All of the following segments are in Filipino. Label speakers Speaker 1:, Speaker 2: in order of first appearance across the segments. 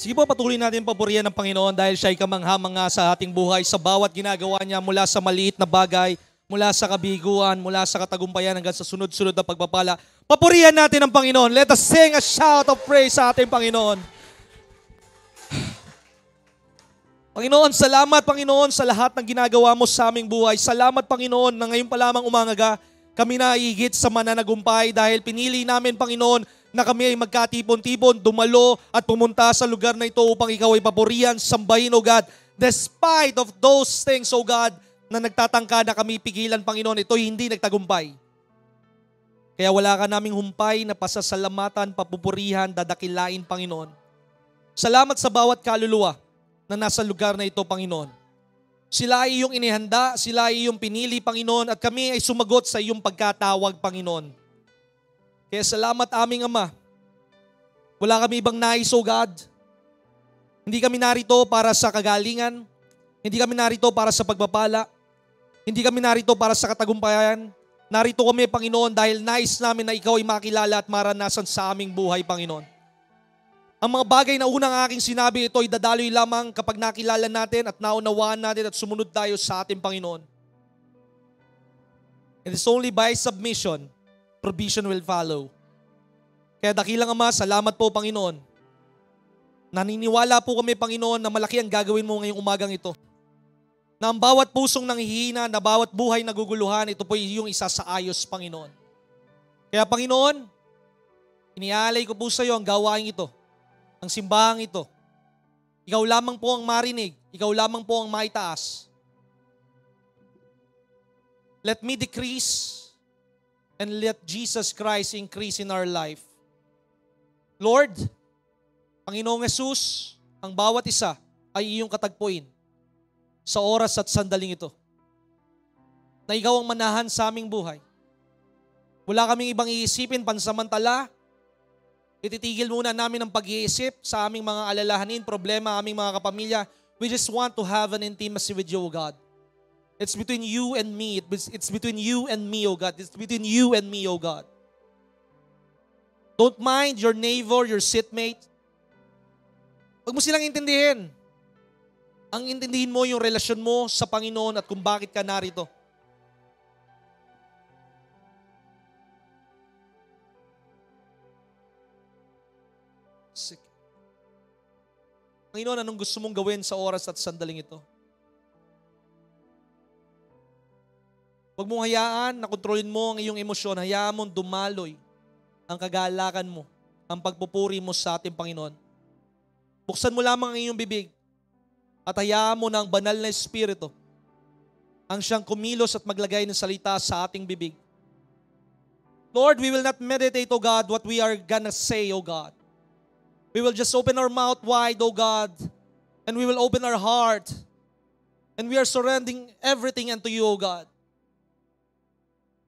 Speaker 1: Sige po, patuloy natin papurihan ng Panginoon dahil siya ay kamangha-mangha sa ating buhay, sa bawat ginagawa niya mula sa maliit na bagay, mula sa kabiguan, mula sa katagumpayan hanggang sa sunod-sunod na pagpapala. Papurihan natin ang Panginoon. Let us sing a shout of praise sa ating Panginoon. Panginoon, salamat Panginoon sa lahat ng ginagawa mo sa aming buhay. Salamat Panginoon na ngayon pa lamang umaga kami naigit sa mananagumpay dahil pinili namin Panginoon na kami ay magkatipon-tipon, dumalo at pumunta sa lugar na ito upang ikaw ay papurihan, sambahin, O God. Despite of those things, O God, na nagtatangka na kami pigilan, Panginoon, ito hindi nagtagumpay. Kaya wala ka naming humpay na pasasalamatan, papupurihan, dadakilain, Panginoon. Salamat sa bawat kaluluwa na nasa lugar na ito, Panginoon. Sila ay iyong inihanda, sila ay iyong pinili, Panginoon, at kami ay sumagot sa iyong pagkatawag, Panginoon. Kaya salamat aming Ama. Wala kami ibang nais, O God. Hindi kami narito para sa kagalingan. Hindi kami narito para sa pagpapala. Hindi kami narito para sa katagumpayan. Narito kami, Panginoon, dahil nais namin na ikaw ay makilala at maranasan sa aming buhay, Panginoon. Ang mga bagay na unang aking sinabi, ito ay dadaloy lamang kapag nakilala natin at naunawaan natin at sumunod tayo sa ating Panginoon. It is only by submission provision will follow. Kaya dakilang Ama, salamat po Panginoon. Naniniwala po kami Panginoon na malaki ang gagawin mo ngayong umagang ito. Na ang bawat pusong nanghihina, na bawat buhay naguguluhan, ito po yung isa sa ayos Panginoon. Kaya Panginoon, iniaalay ko po sa iyo ang gawain ito, ang simbahang ito. Ikaw lamang po ang marinig, ikaw lamang po ang maitaas. Let me decrease and let Jesus Christ increase in our life. Lord, Panginoong Jesus, ang bawat isa ay iyong katagpuin sa oras at sandaling ito. Na ikaw ang manahan sa aming buhay. Wala kaming ibang iisipin pansamantala. Ititigil muna namin ang pag-iisip sa aming mga alalahanin, problema, aming mga kapamilya. We just want to have an intimacy with you, O God. It's between you and me. It's between you and me, O God. It's between you and me, O God. Don't mind your neighbor, your seatmate. Huwag mo silang intindihin. Ang intindihin mo yung relasyon mo sa Panginoon at kung bakit ka narito. Panginoon, anong gusto mong gawin sa oras at sandaling ito? Huwag mong hayaan na kontrolin mo ang iyong emosyon. Hayaan mong dumaloy ang kagalakan mo, ang pagpupuri mo sa ating Panginoon. Buksan mo lamang ang iyong bibig at hayaan mo na ang banal na Espiritu ang siyang kumilos at maglagay ng salita sa ating bibig. Lord, we will not meditate, O God, what we are gonna say, O God. We will just open our mouth wide, O God, and we will open our heart, and we are surrendering everything unto you, O God.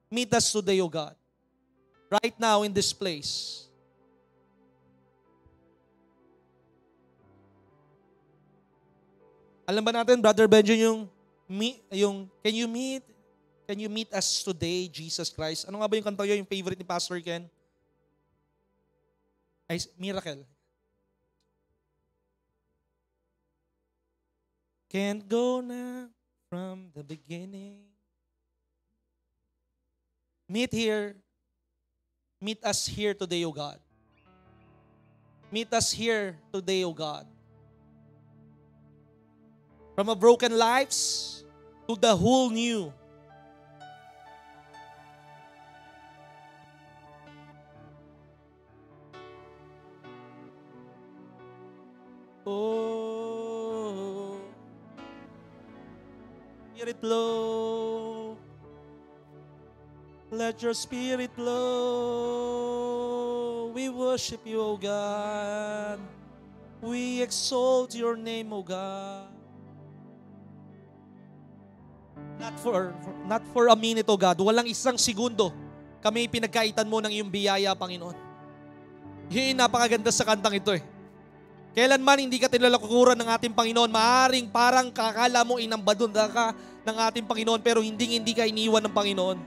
Speaker 1: Meet us today, O God. Right now in this place. Alam ba natin, Brother Benjamin, can you meet us today, Jesus Christ? Ano nga ba yung kanta yun, yung favorite ni Pastor Ken? Ay, Miracle. Can't go now from the beginning. Meet us here today, O God. Meet us here today, O God. From a broken lives to the whole new. Oh, Spirit flow. Let your Spirit flow. We worship you, O God. We exalt your name, O God. Not for a minute, O God. Walang isang segundo kami pinagkaitan mo ng iyong biyaya, Panginoon. Yun napakaganda sa kantang ito eh. Kailanman hindi ka tinalakukuran ng ating Panginoon, maaring parang kakala mo inambadunda ka ng ating Panginoon, pero hindi ka iniwan ng Panginoon.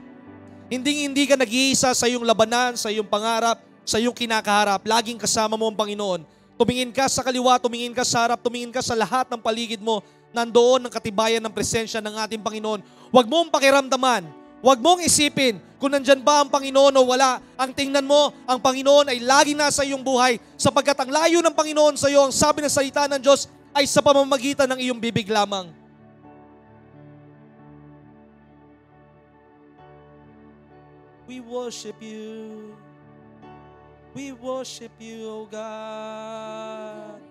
Speaker 1: Hindi ka nag-iisa sa iyong labanan, sa iyong pangarap, sa iyong kinakaharap. Laging kasama mo ang Panginoon. Tumingin ka sa kaliwa, tumingin ka sa harap, tumingin ka sa lahat ng paligid mo. Nandoon ang katibayan ng presensya ng ating Panginoon. Huwag mong pakiramdaman, huwag mong isipin kung nandyan ba ang Panginoon o wala. Ang tingnan mo, ang Panginoon ay lagi nasa iyong buhay sapagkat ang layo ng Panginoon sa iyo, ang sabi ng salita ng Diyos, ay sa pamamagitan ng iyong bibig lamang. We worship you. We worship you, O God.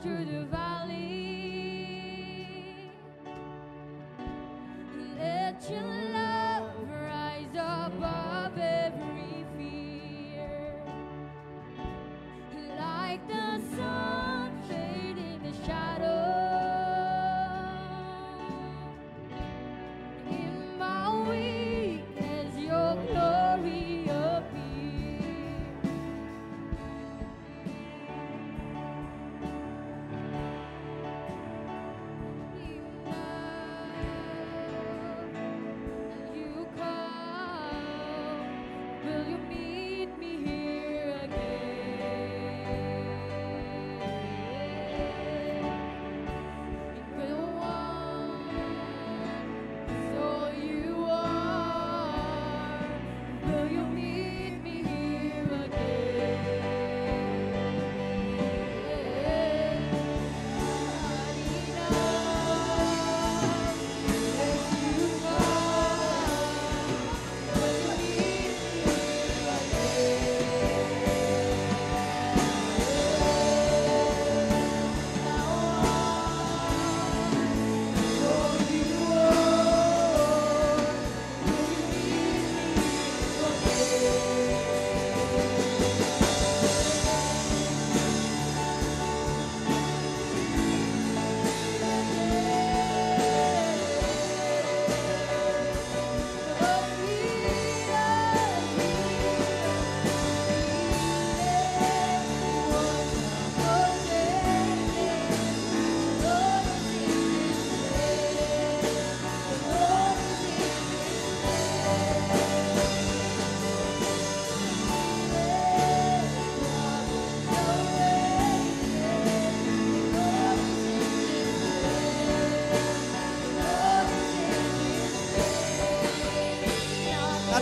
Speaker 2: Through the valley, let your love rise above every fear, like the sun fading the shadow. In my weakness, your glory appears.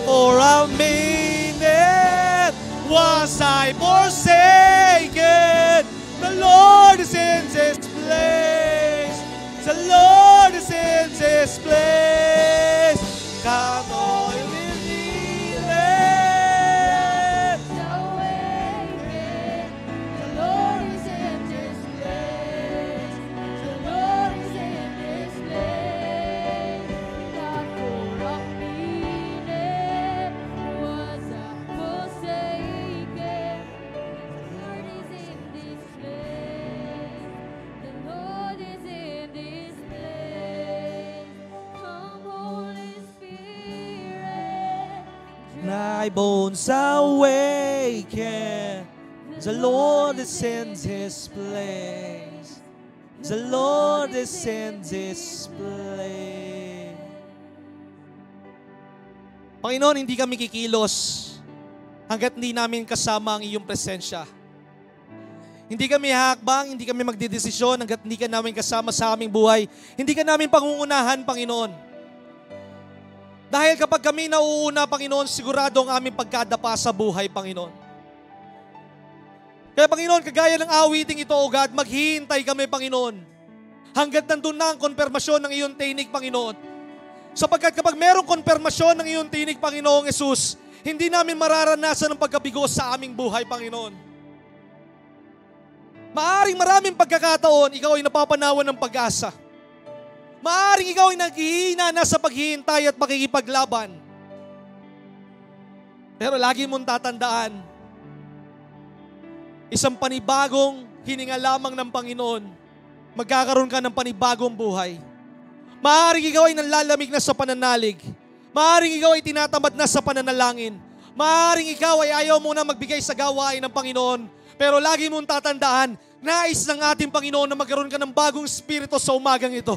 Speaker 1: For a minute was I forsaken. The Lord is in this place. The Lord is in this place. Come on, we need it.
Speaker 2: The Lord is in this place. The Lord is in this place. Not for a minute was I forsaken. The Lord is in this place. The Lord is in this place. Come, Holy Spirit.
Speaker 1: My bones awaken. The Lord is in this place. The Lord is in this place. Panginoon, hindi kami kikilos hanggat hindi namin kasama ang iyong presensya. Hindi kami hakbang, hindi kami magdedesisyon hanggat hindi ka namin kasama sa aming buhay. Hindi ka namin pangungunahan, Panginoon. Dahil kapag kami nauuna, Panginoon, sigurado ang aming pagkadapa sa buhay, Panginoon. Kaya Panginoon, kagaya ng awiting ito, O God, maghihintay kami, Panginoon. Hanggat nandun na ang konfirmasyon ng iyong tinig, Panginoon. Sapagkat kapag merong konfirmasyon ng iyong tinig, Panginoong Yesus, hindi namin mararanasan ang pagkabigo sa aming buhay, Panginoon. Maaring maraming pagkakataon, ikaw ay napapanawan ng pag-asa. Maaring ikaw ay naghihina na sa paghihintay at pakikipaglaban. Pero lagi mong tatandaan, isang panibagong hininga lamang ng Panginoon, magkakaroon ka ng panibagong buhay. Maaring ikaw ay nanlalamig na sa pananalig. Maaring ikaw ay tinatamad na sa pananalangin. Maaring ikaw ay ayaw mo na magbigay sa gawain ng Panginoon. Pero lagi mong tatandaan, nais ng ating Panginoon na magkaroon ka ng bagong spirito sa umagang ito.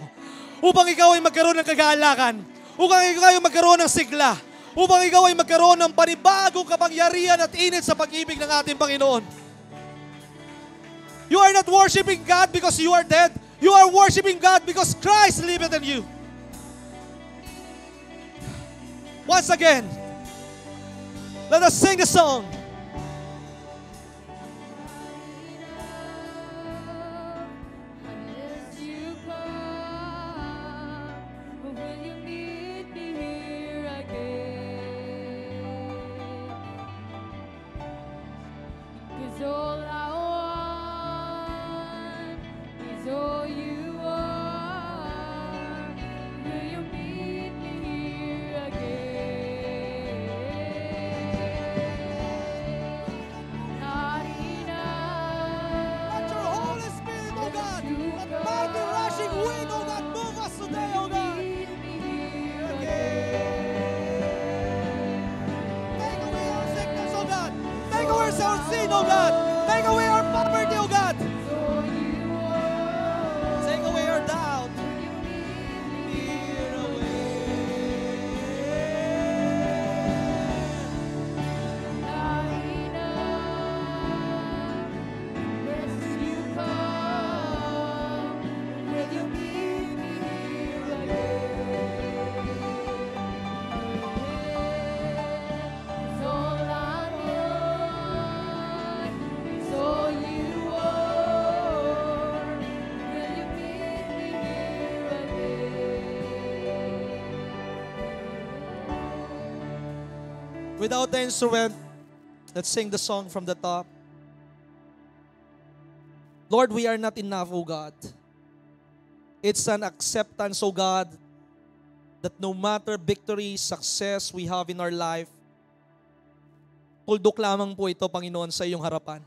Speaker 1: Upang ikaw ay magkaroon ng kagalakan. Upang ikaw ay magkaroon ng sigla. Upang ikaw ay magkaroon ng panibagong kapangyarihan at init sa pag-ibig ng ating Panginoon. You are not worshiping God because you are dead. You are worshiping God because Christ liveth in you. Once again, let us sing the song.
Speaker 2: Unless you come, will you meet me here again? 'Cause all I want is all you are. Will you meet me here again? Not enough.
Speaker 1: Let your Holy Spirit, O God,
Speaker 2: You
Speaker 1: that mighty rushing wind, O God, move us today, O God.
Speaker 2: meet me here
Speaker 1: Take away our sickness, O God. Take away our sin, O God. Take away our poverty, O God.
Speaker 2: all you are.
Speaker 1: Take away our doubt. Clear away.
Speaker 2: Not enough. Unless you come, will you meet me here again? 'Cause all I want is all you are. Will you meet me here again?
Speaker 1: Without the instrument, let's sing the song from the top. Lord, we are not enough, O God. It's an acceptance, O God, that no matter victory, success we have in our life, tuldok lamang po ito, Panginoon, sa iyong harapan.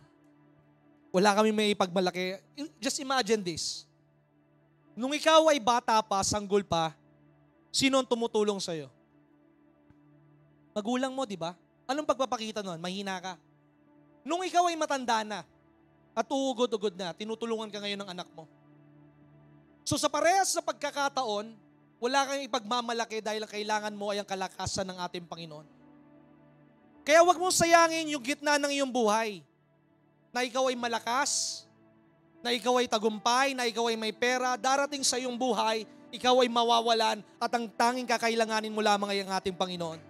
Speaker 1: Wala kami may ipagmalaki. Just imagine this. Nung ikaw ay bata pa, sanggol pa, sino ang tumutulong sa'yo? Magulang mo, di ba? Anong pagpapakita nun? Mahina ka. Nung ikaw ay matanda na at uugod-ugod na, tinutulungan ka ngayon ng anak mo. So sa parehas sa pagkakataon, wala kang ipagmamalaki dahil ang kailangan mo ay ang kalakasan ng ating Panginoon. Kaya wag mong sayangin yung gitna ng iyong buhay. Na ikaw ay malakas, na ikaw ay tagumpay, na ikaw ay may pera, darating sa iyong buhay, ikaw ay mawawalan at ang tanging kakailanganin mo lamang ay ang ating Panginoon.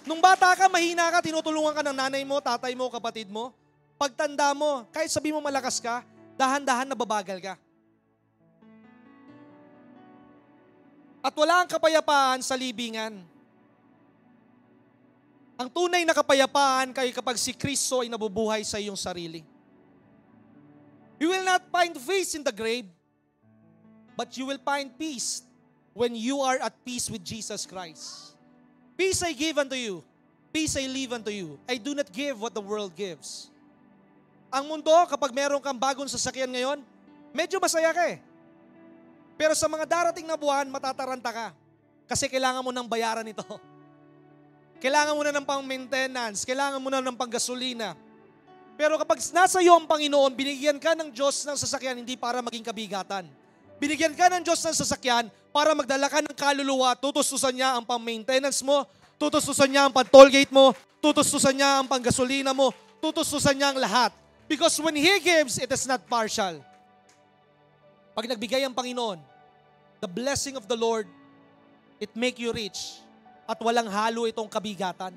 Speaker 1: Nung bata ka, mahina ka, tinutulungan ka ng nanay mo, tatay mo, kapatid mo. Pagtanda mo, kahit sabi mo malakas ka, dahan-dahan nababagal ka. At wala ang kapayapaan sa libingan. Ang tunay na kapayapaan kay kapag si Kristo ay nabubuhay sa iyong sarili. You will not find peace in the grave, but you will find peace when you are at peace with Jesus Christ. Peace I give unto you. Peace I leave unto you. I do not give what the world gives. Ang mundo, kapag meron kang bagong sasakyan ngayon, medyo masaya ka eh. Pero sa mga darating na buwan, matataranta ka. Kasi kailangan mo ng bayaran ito. Kailangan mo na ng pang-maintenance. Kailangan mo na ng pang-gasolina. Pero kapag nasa iyo ang Panginoon, binigyan ka ng Diyos ng sasakyan hindi para maging kabigatan. Binigyan ka ng Diyos ng sasakyan para magdala ka ng kaluluwa, tutustusan niya ang pang-maintenance mo, Tutustusan niya ang pag-tollgate mo. Tutustusan niya ang panggasolina mo. Tutustusan niya ang lahat. Because when He gives, it is not partial. Pag nagbigay ang Panginoon, the blessing of the Lord, it make you rich. At walang halo itong kabigatan.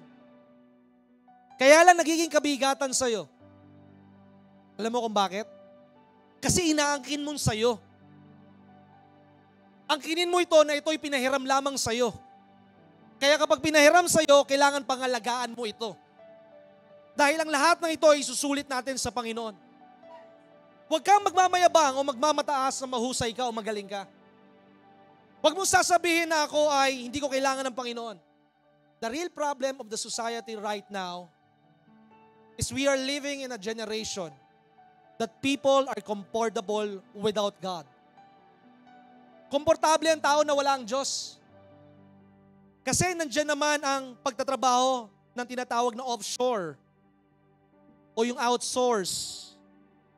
Speaker 1: Kaya lang nagiging kabigatan sa'yo. Alam mo kung bakit? Kasi inaangkin mo sa'yo. Angkinin mo ito na ito'y pinahiram lamang sa'yo. Kaya kapag pinahiram sa'yo, kailangan pangalagaan mo ito. Dahil ang lahat ng ito ay susulit natin sa Panginoon. Huwag kang magmamayabang o magmamataas na mahusay ka o magaling ka. Huwag mong sasabihin na ako ay hindi ko kailangan ng Panginoon. The real problem of the society right now is we are living in a generation that people are comfortable without God. Komportable ang tao na wala ang Diyos. Kasi nandiyan naman ang pagtatrabaho ng tinatawag na offshore o yung outsource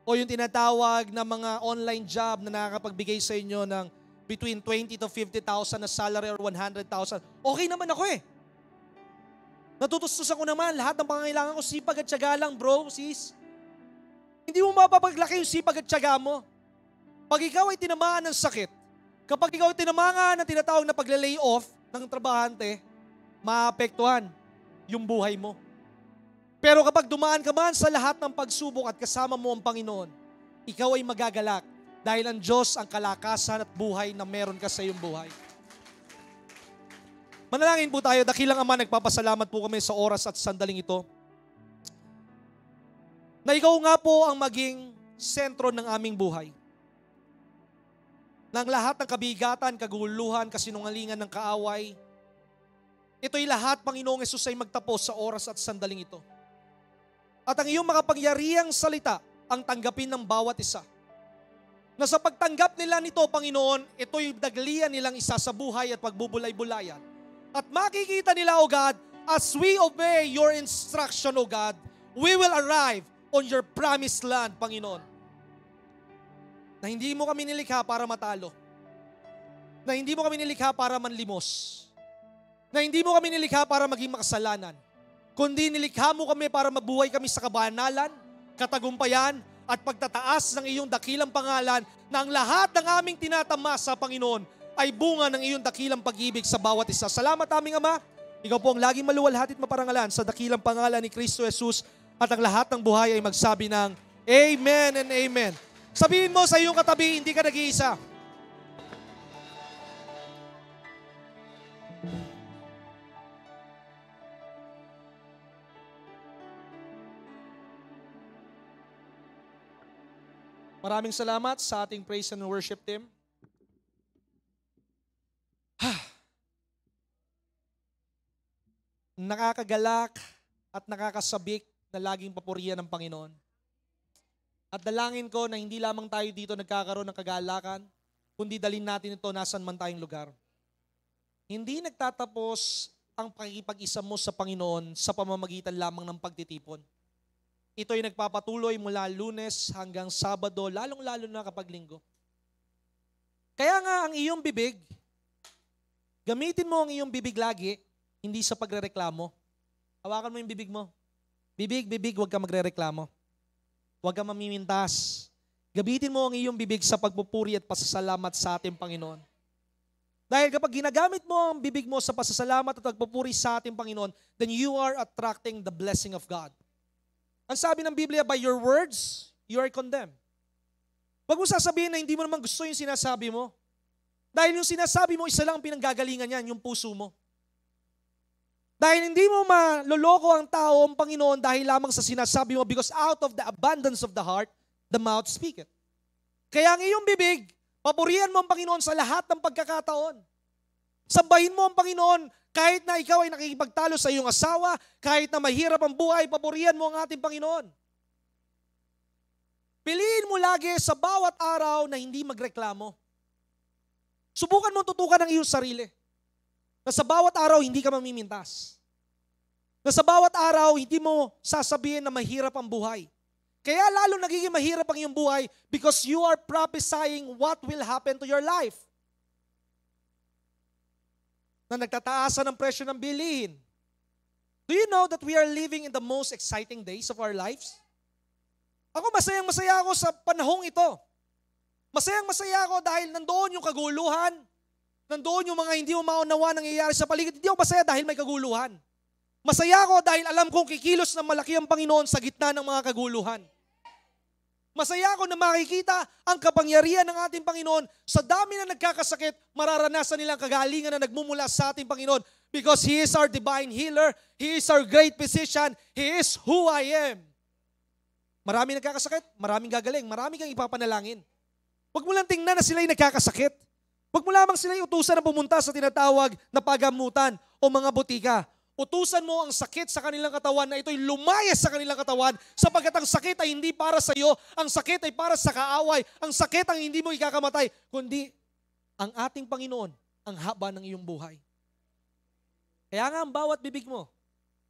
Speaker 1: o yung tinatawag na mga online job na nakakapagbigay sa inyo ng between 20 to 50,000 na salary or 100,000. Okay naman ako eh. Natutustusan ko naman lahat ng pangangailangan ko, sipag at tiyaga lang, bro, sis. Hindi mo mapapaglaki yung sipag at tiyaga mo. Pag ikaw ay tinamaan ng sakit, kapag ikaw ay tinamaan ng tinatawag na pagle-lay off ng trabahante, maapektuhan yung buhay mo. Pero kapag dumaan ka man sa lahat ng pagsubok at kasama mo ang Panginoon, ikaw ay magagalak dahil ang Diyos ang kalakasan at buhay na meron ka sa iyong buhay. Manalangin po tayo, dakilang Ama, nagpapasalamat po kami sa oras at sandaling ito. Na ikaw nga po ang maging sentro ng aming buhay. Nang lahat ng kabigatan, kaguluhan, kasinungalingan ng kaaway, ito'y lahat, Panginoong Hesus, ay magtapos sa oras at sandaling ito. At ang iyong makapangyarihang salita ang tanggapin ng bawat isa. Na sa pagtanggap nila nito, Panginoon, ito'y daglian nilang isa sa buhay at pagbubulay-bulayan. At makikita nila, O God, as we obey your instruction, O God, we will arrive on your promised land, Panginoon. Na hindi mo kami nilikha para matalo. Na hindi mo kami nilikha para manlimos. Na hindi mo kami nilikha para maging makasalanan. Kundi nilikha mo kami para mabuhay kami sa kabanalan, katagumpayan, at pagtataas ng iyong dakilang pangalan na ang lahat ng aming tinatamasa, Panginoon, ay bunga ng iyong dakilang pag-ibig sa bawat isa. Salamat aming Ama. Ikaw po ang laging maluwalhati at maparangalan sa dakilang pangalan ni Kristo Jesus at ang lahat ng buhay ay magsabi ng Amen and Amen. Sabihin mo sa iyong katabi, hindi ka nag-iisa. Maraming salamat sa ating praise and worship team. Nakakagalak at nakakasabik na laging papurihan ng Panginoon. At dalangin ko na hindi lamang tayo dito nagkakaroon ng kagalakan, kundi dalhin natin ito nasan man tayong lugar. Hindi nagtatapos ang pakikipag-isa mo sa Panginoon sa pamamagitan lamang ng pagtitipon. Ito ay nagpapatuloy mula Lunes hanggang Sabado, lalong-lalo na kapag Linggo. Kaya nga ang iyong bibig, gamitin mo ang iyong bibig lagi, hindi sa pagrereklamo. Hawakan mo yung bibig mo. Bibig, huwag ka magrereklamo. Huwag ka mamimintas. Gamitin mo ang iyong bibig sa pagpupuri at pasasalamat sa ating Panginoon. Dahil kapag ginagamit mo ang bibig mo sa pasasalamat at pagpupuri sa ating Panginoon, then you are attracting the blessing of God. Ang sabi ng Biblia, by your words, you are condemned. Huwag mo sasabihin na hindi mo naman gusto yung sinasabi mo. Dahil yung sinasabi mo, isa lang ang pinanggagalingan yan, yung puso mo. Dahil hindi mo maloloko ang tao, ang Panginoon, dahil lamang sa sinasabi mo, because out of the abundance of the heart, the mouth speaketh. Kaya ang iyong bibig, papurihan mo ang Panginoon sa lahat ng pagkakataon. Sambahin mo ang Panginoon kahit na ikaw ay nakikipagtalo sa iyong asawa, kahit na mahirap ang buhay, papurihan mo ang ating Panginoon. Piliin mo lagi sa bawat araw na hindi magreklamo. Subukan mo tutukan ang iyong sarili. Na sa bawat araw, hindi ka mamimintas. Na sa bawat araw, hindi mo sasabihin na mahirap ang buhay. Kaya lalo nagiging mahirap ang iyong buhay because you are prophesying what will happen to your life. Na nagtataasan ang presyo ng bilihin, Do you know that we are living in the most exciting days of our lives? Ako masayang-masaya ako sa panahong ito. Masayang-masaya ako dahil nandoon yung kaguluhan, nandoon yung mga hindi mo maunawa nangyayari sa paligid. Hindi ako masaya dahil may kaguluhan. Masaya ako dahil alam kong kikilos ng malaki ang Panginoon sa gitna ng mga kaguluhan. Masaya ako na makikita ang kapangyarihan ng ating Panginoon. Sa dami na nagkakasakit, mararanasan nilang kagalingan na nagmumula sa ating Panginoon because He is our divine healer, He is our great physician, He is who I am. Maraming nagkakasakit, maraming gagaling, maraming kang ipapanalangin. Huwag mo lang tingnan na sila'y nagkakasakit. Huwag mo lamang sila'y utusan na pumunta sa tinatawag na pagamutan o mga butika. Utusan mo ang sakit sa kanilang katawan na ito'y lumayas sa kanilang katawan sapagkat ang sakit ay hindi para sa iyo, ang sakit ay para sa kaaway, ang sakit ang hindi mo ikakamatay, kundi ang ating Panginoon ang haba ng iyong buhay. Kaya nga ang bawat bibig mo,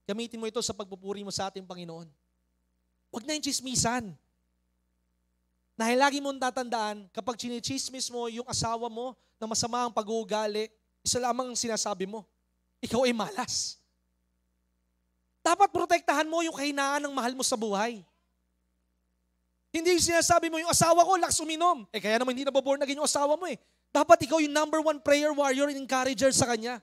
Speaker 1: gamitin mo ito sa pagpupuri mo sa ating Panginoon. Huwag na yung chismisan. Dahil lagi mong tatandaan, kapag chinichismis mo yung asawa mo na masama ang pag-uugali, isa lamang ang sinasabi mo, ikaw ay malas. Dapat protektahan mo yung kahinaan ng mahal mo sa buhay. Hindi sinasabi mo yung asawa ko, lakas uminom. Kaya naman hindi nababorn again yung asawa mo eh. Dapat ikaw yung number one prayer warrior and encourager sa kanya.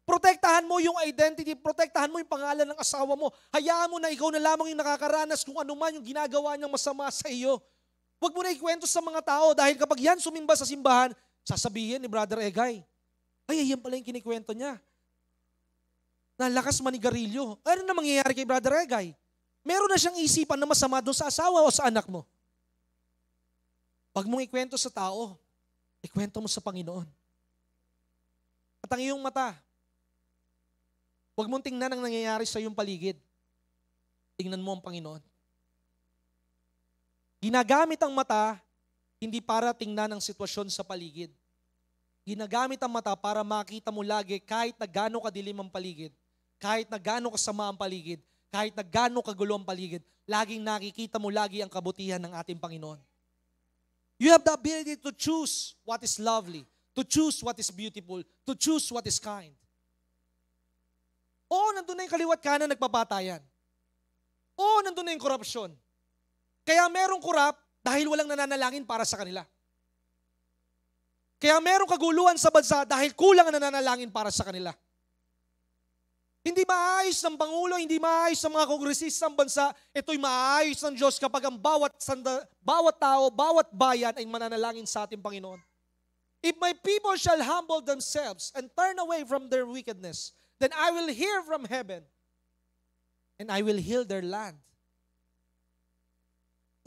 Speaker 1: Protektahan mo yung identity, protektahan mo yung pangalan ng asawa mo. Hayaan mo na ikaw na lamang yung nakakaranas kung ano man yung ginagawa niyang masama sa iyo. Huwag mo na ikwento sa mga tao dahil kapag yan sumimba sa simbahan, sasabihin ni Brother Egay, ay, yan pala yung kinikwento niya. Nalakas manigarilyo. Ano na mangyayari kay Brother Egay? Meron na siyang isipan na masama doon sa asawa o sa anak mo. Pag mong ikwento sa tao, ikwento mo sa Panginoon. At ang iyong mata, huwag mong tingnan ang nangyayari sa iyong paligid. Tingnan mo ang Panginoon. Ginagamit ang mata, hindi para tingnan ang sitwasyon sa paligid. Ginagamit ang mata para makita mo lagi kahit na gaano kadilim ang paligid, kahit na gaano kasama ang paligid, kahit na gaano kagulo ang paligid, laging nakikita mo lagi ang kabutihan ng ating Panginoon. You have the ability to choose what is lovely, to choose what is beautiful, to choose what is kind. Oo, nandun na yung kaliwat kanan nagpapatayan. Oo, nandun na yung korupsyon. Kaya merong kurap dahil walang nananalangin para sa kanila. Kaya merong kaguluhan sa bansa dahil kulang ang nananalangin para sa kanila. Hindi maayos ng Pangulo, hindi maayos ng mga kongresista ng bansa, ito'y maayos ng Diyos kapag ang bawat tao, bawat bayan ay mananalangin sa ating Panginoon. If my people shall humble themselves and turn away from their wickedness, then I will hear from heaven and I will heal their land.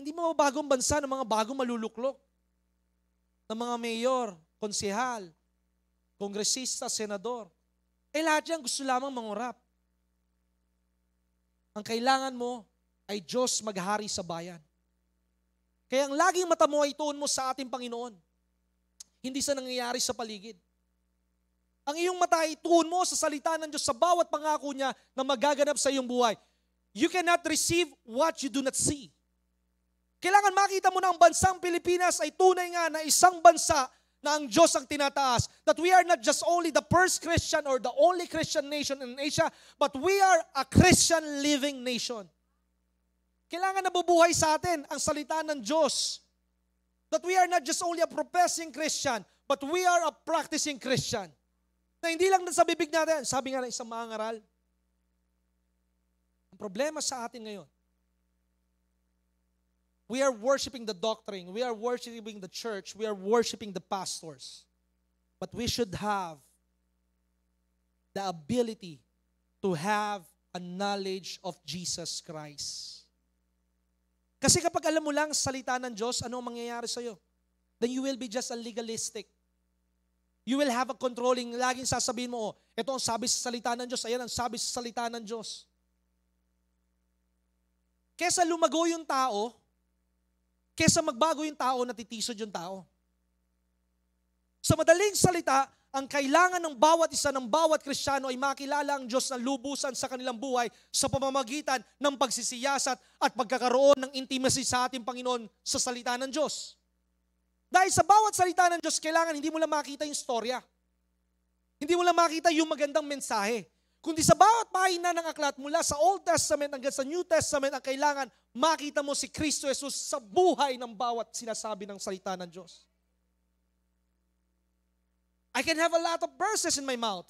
Speaker 1: Hindi mo bagong bansa ng mga bagong maluluklok, ng mga mayor, konsehal, kongresista, senador. Lahat yan gusto lamang mangurap. Ang kailangan mo ay Diyos maghari sa bayan. Kaya ang laging mata mo ay ituon mo sa ating Panginoon. Hindi sa nangyayari sa paligid. Ang iyong mata ay ituon mo sa salita ng Diyos sa bawat pangako niya na magaganap sa iyong buhay. You cannot receive what you do not see. Kailangan makita mo na ang bansang Pilipinas ay tunay nga na isang bansa na ang Diyos ang tinataas. That we are not just only the first Christian or the only Christian nation in Asia, but we are a Christian living nation. Kailangan nabubuhay sa atin ang salita ng Diyos. That we are not just only a professing Christian, but we are a practicing Christian. Na hindi lang sa bibig natin, sabi nga ng isang mangaral, ang problema sa atin ngayon, we are worshiping the doctrine. We are worshiping the church. We are worshiping the pastors. But we should have the ability to have a knowledge of Jesus Christ. Kasi kapag alam mo lang salita ng Diyos, ano ang mangyayari sa'yo? Then you will be just a legalistic. You will have a controlling, laging sasabihin mo, ito ang sabi sa salita ng Diyos, ayan ang sabi sa salita ng Diyos. Kesa lumago yung tao, kesa magbago yung tao, natitisod yung tao. Sa madaling salita, ang kailangan ng bawat isa, ng bawat Kristiyano ay makilala ang Diyos na lubusan sa kanilang buhay sa pamamagitan ng pagsisiyasat at pagkakaroon ng intimacy sa ating Panginoon sa salita ng Diyos. Dahil sa bawat salita ng Diyos, kailangan hindi mo lang makita yung storya. Hindi mo lang makita yung magandang mensahe. Kundi sa bawat pahina ng aklat mula sa Old Testament hanggang sa New Testament, ang kailangan makita mo si Kristo Jesus sa buhay ng bawat sinasabi ng salita ng Diyos. I can have a lot of verses in my mouth.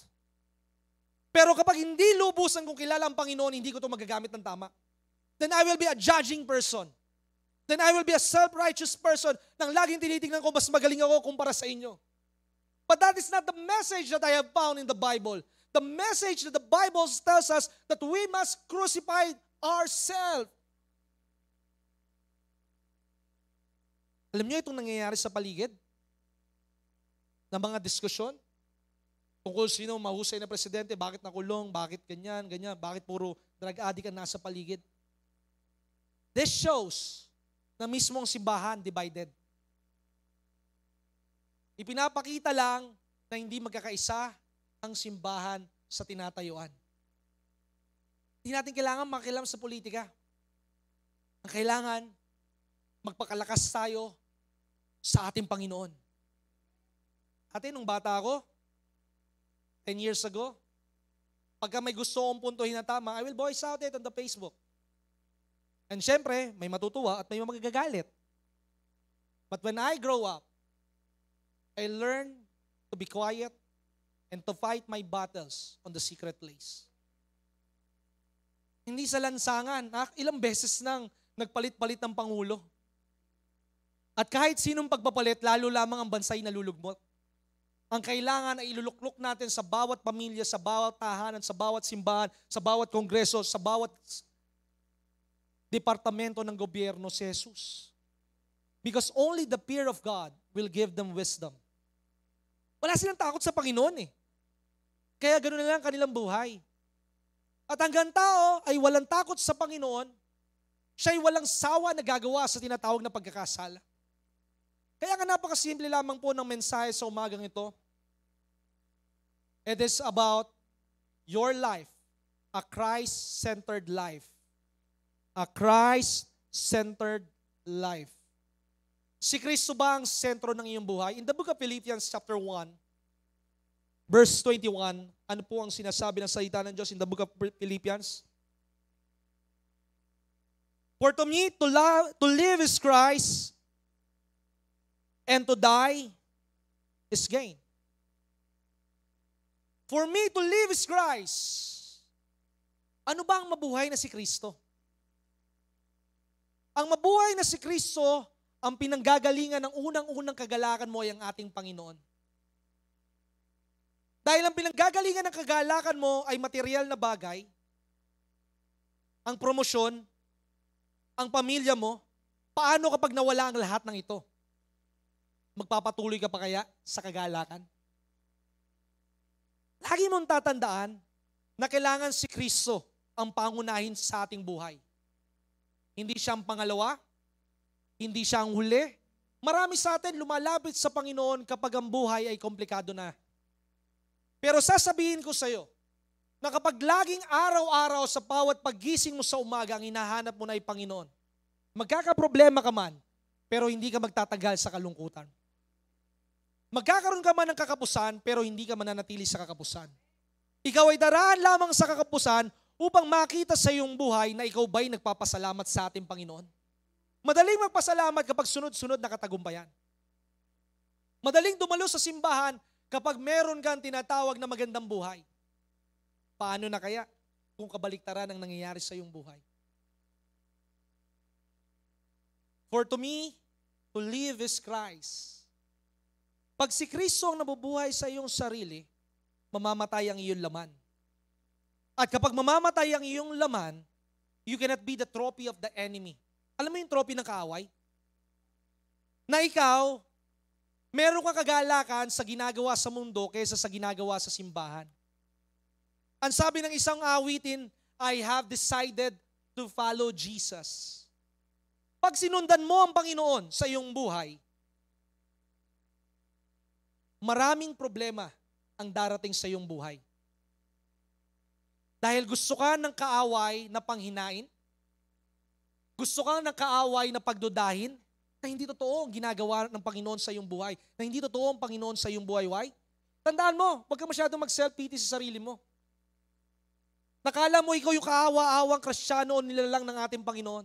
Speaker 1: Pero kapag hindi lubusan kong kilala ang Panginoon, hindi ko ito magagamit ng tama. Then I will be a judging person. Then I will be a self-righteous person nang laging tinitingnan ko mas magaling ako kumpara sa inyo. But that is not the message that I have found in the Bible. The message that the Bible tells us that we must crucify ourselves. Alam niyo itong nangyayari sa paligid? Na mga diskusyon? Tungkol sino mahusay na presidente, bakit nakulong, bakit ganyan, bakit puro drug addict ang nasa paligid. This shows na mismong simbahan divided. Ipinapakita lang na hindi magkakaisa ang simbahan sa tinatayuan. Hindi natin kailangan makialam sa politika. Ang kailangan, magpakalakas tayo sa ating Panginoon. Ate, nung bata ako, 10 years ago, pagka may gusto kong puntuhin na tama, I will voice out it on the Facebook. And syempre, may matutuwa at may magagalit. But when I grow up, I learn to be quiet and to fight my battles on the secret place. Hindi sa lansangan. Ilang beses nang nagpalit-palit ng Pangulo. At kahit sinong pagpapalit, lalo lamang ang bansa'y nalulugmot. Ang kailangan ay iluluklok natin sa bawat pamilya, sa bawat tahanan, sa bawat simbahan, sa bawat kongreso, sa bawat departamento ng gobyerno si Jesus. Because only the fear of God will give them wisdom. Wala silang takot sa Panginoon eh. Kaya ganoon na lang kanilang buhay. At hanggang tao ay walang takot sa Panginoon, siya'y walang sawa na gagawa sa tinatawag na pagkakasala. Kaya nga napakasimple lamang po ng mensahe sa umagang ito. It is about your life, a Christ-centered life. A Christ-centered life. Si Kristo ba ang sentro ng iyong buhay? In the book of Philippians chapter 1, verse 21, ano po ang sinasabi ng salita ng Diyos in the book of Philippians? For to me, to live is Christ, and to die is gain. For me, to live is Christ. Ano ba ang mabuhay na si Kristo? Ang mabuhay na si Kristo, ang pinanggagalingan ng unang-unang kagalakan mo ay ang ating Panginoon. Dahil ang pinanggagalingan ng kagalakan mo ay material na bagay, ang promosyon, ang pamilya mo, paano kapag nawala ang lahat ng ito? Magpapatuloy ka pa kaya sa kagalakan? Lagi mong tatandaan na kailangan si Kristo ang pangunahin sa ating buhay. Hindi siya ang pangalawa, hindi siya ang huli. Marami sa atin lumalapit sa Panginoon kapag ang buhay ay komplikado na. Pero sasabihin ko sa iyo, na kapag laging araw-araw sa bawat paggising mo sa umaga, ang hinahanap mo na ay Panginoon, magkakaproblema ka man, pero hindi ka magtatagal sa kalungkutan. Magkakaroon ka man ng kakapusan, pero hindi ka mananatili sa kakapusan. Ikaw ay daraan lamang sa kakapusan upang makita sa iyong buhay na ikaw ba'y nagpapasalamat sa ating Panginoon. Madaling magpasalamat kapag sunod-sunod na katagumpayan. Madaling dumalo sa simbahan kapag meron kang tinatawag na magandang buhay. Paano na kaya kung kabaliktaran ang nangyayari sa iyong buhay? For to me, to live is Christ. Pag si Kristo ang nabubuhay sa iyong sarili, mamamatay ang iyong laman. At kapag mamamatay ang iyong laman, you cannot be the trophy of the enemy. Alam mo yung trophy ng kaaway? Na ikaw, meron kang kagalakan sa ginagawa sa mundo kaysa sa ginagawa sa simbahan. Ang sabi ng isang awitin, I have decided to follow Jesus. Pag sinundan mo ang Panginoon sa iyong buhay, maraming problema ang darating sa iyong buhay. Dahil gusto ka ng kaaway na panghinain, gusto ka ng kaaway na pagdudahin, na hindi totoo ang ginagawa ng Panginoon sa iyong buhay, na hindi totoo ang Panginoon sa iyong buhay. Why? Tandaan mo, huwag ka masyadong mag-self-pity sa sarili mo. Nakala mo ikaw yung kaawa-awang Kristiyano o nilalang ng ating Panginoon.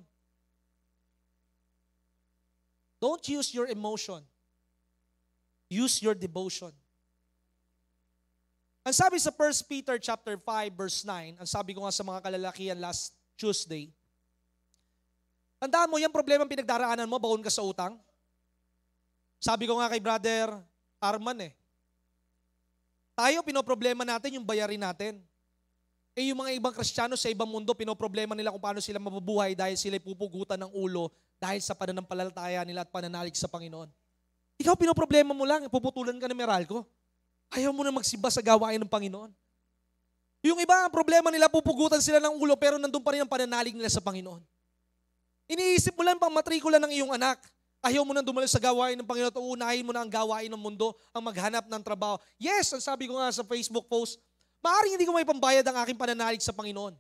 Speaker 1: Don't use your emotion. Use your devotion. Ang sabi sa 1 Peter chapter 5 verse 9, ang sabi ko nga sa mga kalalakihan last Tuesday, tandaan mo, yung problema pinagdaraanan mo, baon ka sa utang. Sabi ko nga kay Brother Arman tayo pinoproblema natin yung bayarin natin. Yung mga ibang Kristiyano sa ibang mundo, pinoproblema nila kung paano sila mabubuhay dahil sila pupugutan ng ulo dahil sa pananampalataya nila at pananalig sa Panginoon. Ikaw pinoproblema mo lang, puputulan ka ng Meralco. Ayaw mo na magsimba sa gawain ng Panginoon. Yung iba, ang problema nila, pupugutan sila ng ulo pero nandun pa rin ang pananalig nila sa Panginoon. Iniisip mo lang pang matrikula ng iyong anak. Ayaw mo nang dumalo sa gawain ng Panginoon at uunahin mo na ang gawain ng mundo, ang maghanap ng trabaho. Yes, ang sabi ko nga sa Facebook post, maaaring hindi ko may pambayad ang aking pananalig sa Panginoon.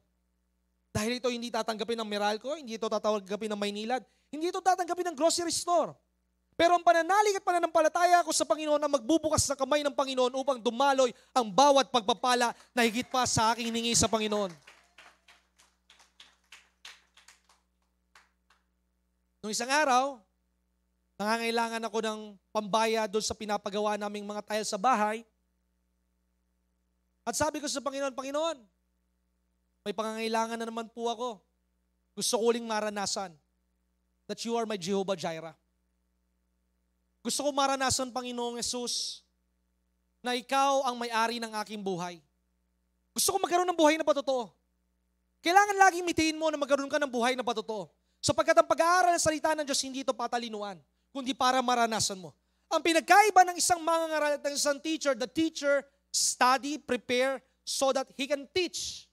Speaker 1: Dahil ito hindi tatanggapin ng Meralco, hindi ito tatanggapin ng Maynilad, hindi ito tatanggapin ng grocery store. Pero ang pananalig at pananampalataya ko sa Panginoon ang magbubukas sa kamay ng Panginoon upang dumaloy ang bawat pagpapala na higit pa sa aking hiningi sa Panginoon. Noong isang araw, nangangailangan ako ng pambaya doon sa pinapagawa naming mga tile sa bahay. At sabi ko sa Panginoon, Panginoon, may pangangailangan na naman po ako. Gusto ko uling maranasan that you are my Jehovah Jireh. Gusto ko maranasan, Panginoong Jesus, na ikaw ang may-ari ng aking buhay. Gusto ko magkaroon ng buhay na patotoo. Kailangan laging mitiin mo na magkaroon ka ng buhay na patotoo. Sapagkat ang pag-aaral ng salita ng Diyos, hindi ito patalinuan, kundi para maranasan mo. Ang pinagkaiba ng isang mangangaral at ng isang teacher, the teacher study, prepare, so that he can teach.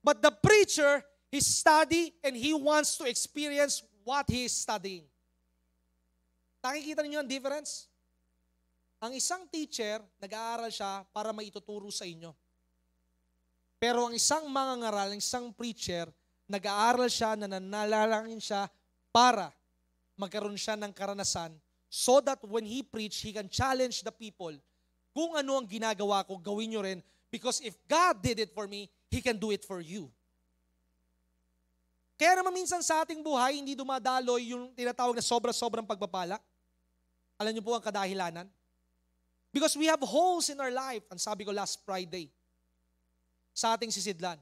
Speaker 1: But the preacher, he study and he wants to experience what he is studying. Nakikita niyo ang difference? Ang isang teacher, nag-aaral siya para maituturo sa inyo. Pero ang isang mangangaral, ang isang preacher, nag-aaral siya, nananalangin siya para magkaroon siya ng karanasan so that when he preach, he can challenge the people. Kung ano ang ginagawa ko, gawin nyo rin. Because if God did it for me, He can do it for you. Kaya naman minsan sa ating buhay, hindi dumadaloy yung tinatawag na sobra-sobrang pagpapala. Alam niyo po ang kadahilanan? Because we have holes in our life. Ang sabi ko last Friday, sa ating sisidlan.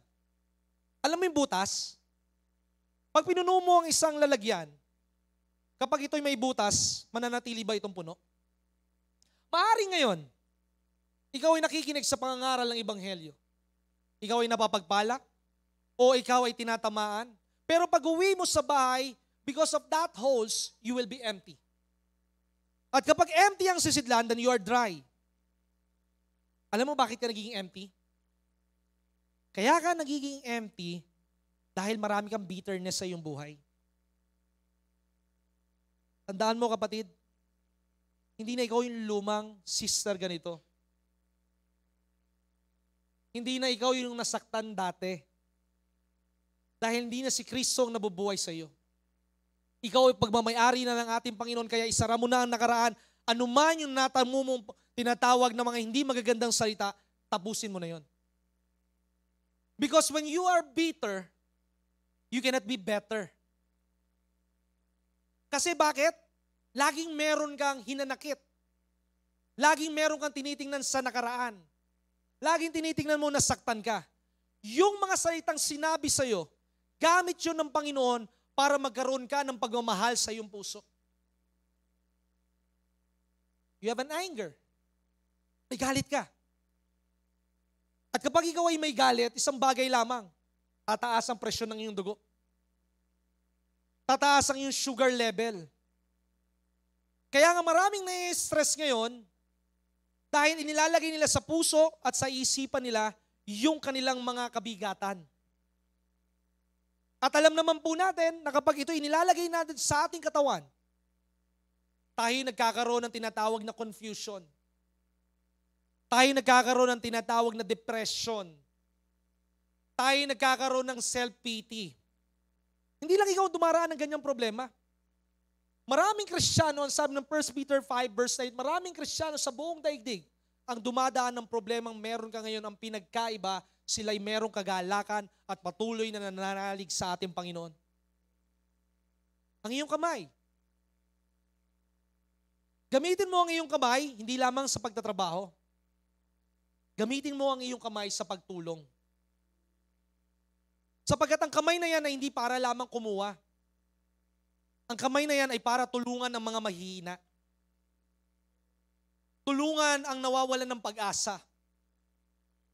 Speaker 1: Alam mo yung butas? Pag pinuno mo ang isang lalagyan, kapag ito'y may butas, mananatili ba itong puno? Maaaring ngayon, ikaw ay nakikinig sa pangangaral ng Ebanghelyo. Ikaw ay napapagpalak o ikaw ay tinatamaan. Pero pag uwi mo sa bahay, because of that holes, you will be empty. At kapag empty ang sisidlan, then you are dry. Alam mo bakit ka nagiging empty? Kaya ka nagiging empty dahil marami kang bitterness sa iyong buhay. Tandaan mo kapatid, hindi na ikaw yung lumang sister ganito. Hindi na ikaw yung nasaktan dati. Dahil hindi na si Kristo ang nabubuhay sa iyo. Ikaw ay pagmamayari na ng ating Panginoon, kaya isara mo na ang nakaraan. Anuman yung natamo mong tinatawag na mga hindi magagandang salita, tapusin mo na yon. Because when you are bitter, you cannot be better. Kasi bakit? Laging meron kang hinanakit. Laging meron kang tinitingnan sa nakaraan. Laging tinitingnan mo na saktan ka. Yung mga salitang sinabi sa'yo, gamit yun ng Panginoon para magkaroon ka ng pagmamahal sa iyong puso. You have an anger. May galit ka. At kapag ikaw ay may galit, isang bagay lamang, tataas ang presyon ng iyong dugo. Tataas ang iyong sugar level. Kaya nga maraming na-stress ngayon, dahil inilalagay nila sa puso at sa isipan nila yung kanilang mga kabigatan. At alam naman po natin na kapag ito inilalagay natin sa ating katawan, tayo nagkakaroon ng tinatawag na confusion. Tayo nagkakaroon ng tinatawag na depression. Tayo nagkakaroon ng self-pity. Hindi lang ikaw dumaraan ng ganyang problema. Maraming Kristiyano, ang sabi ng 1 Peter 5 verse 9, maraming Kristiyano sa buong daigdig ang dumadaan ng problemang meron ka ngayon ang pinagkaiba sila'y merong kagalakan at patuloy na nananalig sa ating Panginoon. Ang iyong kamay. Gamitin mo ang iyong kamay, hindi lamang sa pagtatrabaho. Gamitin mo ang iyong kamay sa pagtulong. Sapagkat ang kamay na yan ay hindi para lamang kumuha. Ang kamay na yan ay para tulungan ang mga mahihina. Tulungan ang nawawalan ng pag-asa.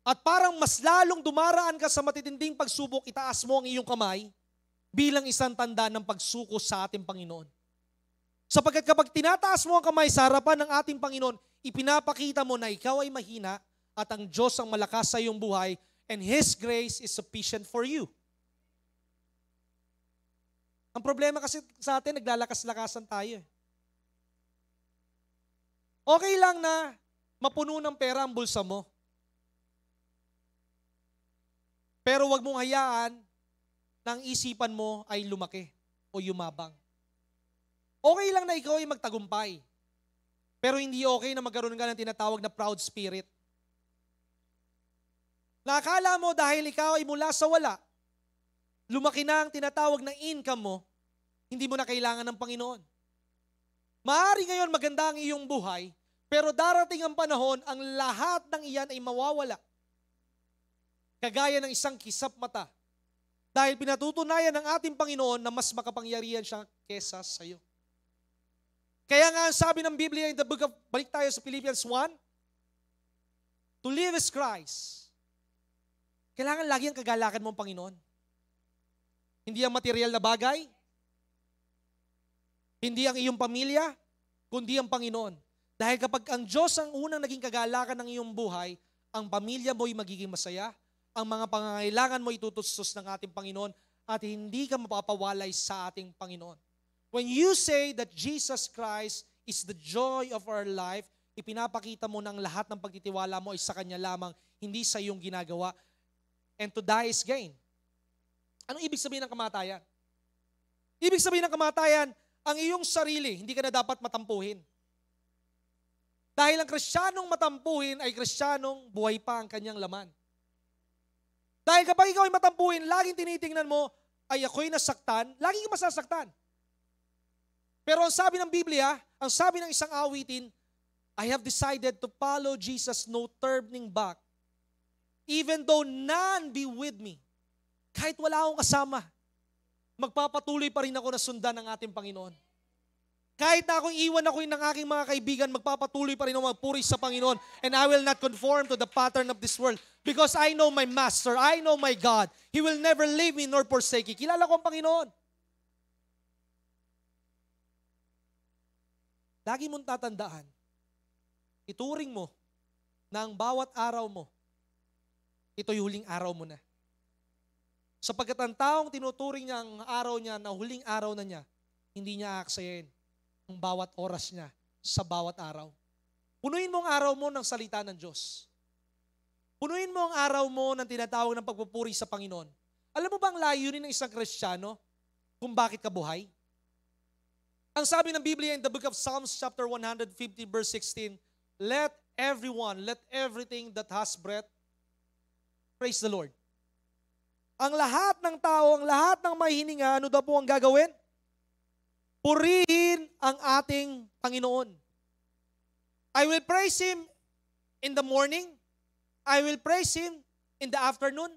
Speaker 1: At parang mas lalong dumaraan ka sa matitinding pagsubok, itaas mo ang iyong kamay bilang isang tanda ng pagsuko sa ating Panginoon. Sapagkat kapag tinataas mo ang kamay sa harapan ng ating Panginoon, ipinapakita mo na ikaw ay mahina at ang Diyos ang malakas sa iyong buhay and His grace is sufficient for you. Ang problema kasi sa atin, naglalakas-lakasan tayo. Okay lang na mapuno ng pera ang bulsa mo. Pero wag mong hayaan na ang isipan mo ay lumaki o yumabang. Okay lang na ikaw ay magtagumpay. Pero hindi okay na magkaroon ka ng tinatawag na proud spirit. Nakakala mo dahil ikaw ay mula sa wala, lumaki na ang tinatawag na income mo, hindi mo na kailangan ng Panginoon. Maaari ngayon maganda ang iyong buhay, pero darating ang panahon, ang lahat ng iyan ay mawawala. Kagaya ng isang kisap mata. Dahil pinatutunayan ng ating Panginoon na mas makapangyarihan siya kesa sa iyo. Kaya nga sabi ng Biblia in the book of, balik tayo sa Philippians 1, to live is Christ. Kailangan lagi ang kagalakan mo ang Panginoon. Hindi ang material na bagay, hindi ang iyong pamilya, kundi ang Panginoon. Dahil kapag ang Diyos ang unang naging kagalakan ng iyong buhay, ang pamilya mo'y magiging masaya, ang mga pangangailangan mo itutustos ng ating Panginoon at hindi ka mapapawalay sa ating Panginoon. When you say that Jesus Christ is the joy of our life, ipinapakita mo ng lahat ng pagtitiwala mo ay sa Kanya lamang, hindi sa iyong ginagawa. And to die is gain. Anong ibig sabihin ng kamatayan? Ibig sabihin ng kamatayan, ang iyong sarili, hindi ka na dapat matampuhin. Dahil ang Kristiyanong matampuhin ay Kristiyanong buhay pa ang kanyang laman. Dahil kapag ikaw ay matampuhin, laging tinitingnan mo, ay ako'y nasaktan, laging ka masasaktan. Pero ang sabi ng Biblia, ang sabi ng isang awitin, I have decided to follow Jesus, no turning back. Even though none be with me. Kahit wala akong kasama, magpapatuloy pa rin ako na sundan ng ating Panginoon. Kahit na iwan ako ng aking mga kaibigan, magpapatuloy pa rin ako magpuri sa Panginoon. And I will not conform to the pattern of this world. Because I know my Master, I know my God. He will never leave me nor forsake me. Kilala ko ang Panginoon. Lagi mong tatandaan, ituring mo na ang bawat araw mo, ito'y huling araw mo na. Sapagkat ang taong tinuturing niya ang araw niya na huling araw na niya, hindi niya aaksayin ang bawat oras niya sa bawat araw. Punuin mo ang araw mo ng salita ng Diyos. Punuin mo ang araw mo ng tinatawag ng pagpupuri sa Panginoon. Alam mo ba ang layunin ng isang Kristiyano kung bakit ka buhay? Ang sabi ng Biblia in the book of Psalms chapter 150 verse 16, let everything that has breath, praise the Lord. Ang lahat ng tao, ang lahat ng may hininga, ano daw po ang gagawin? Purihin ang ating Panginoon. I will praise Him in the morning. I will praise Him in the afternoon.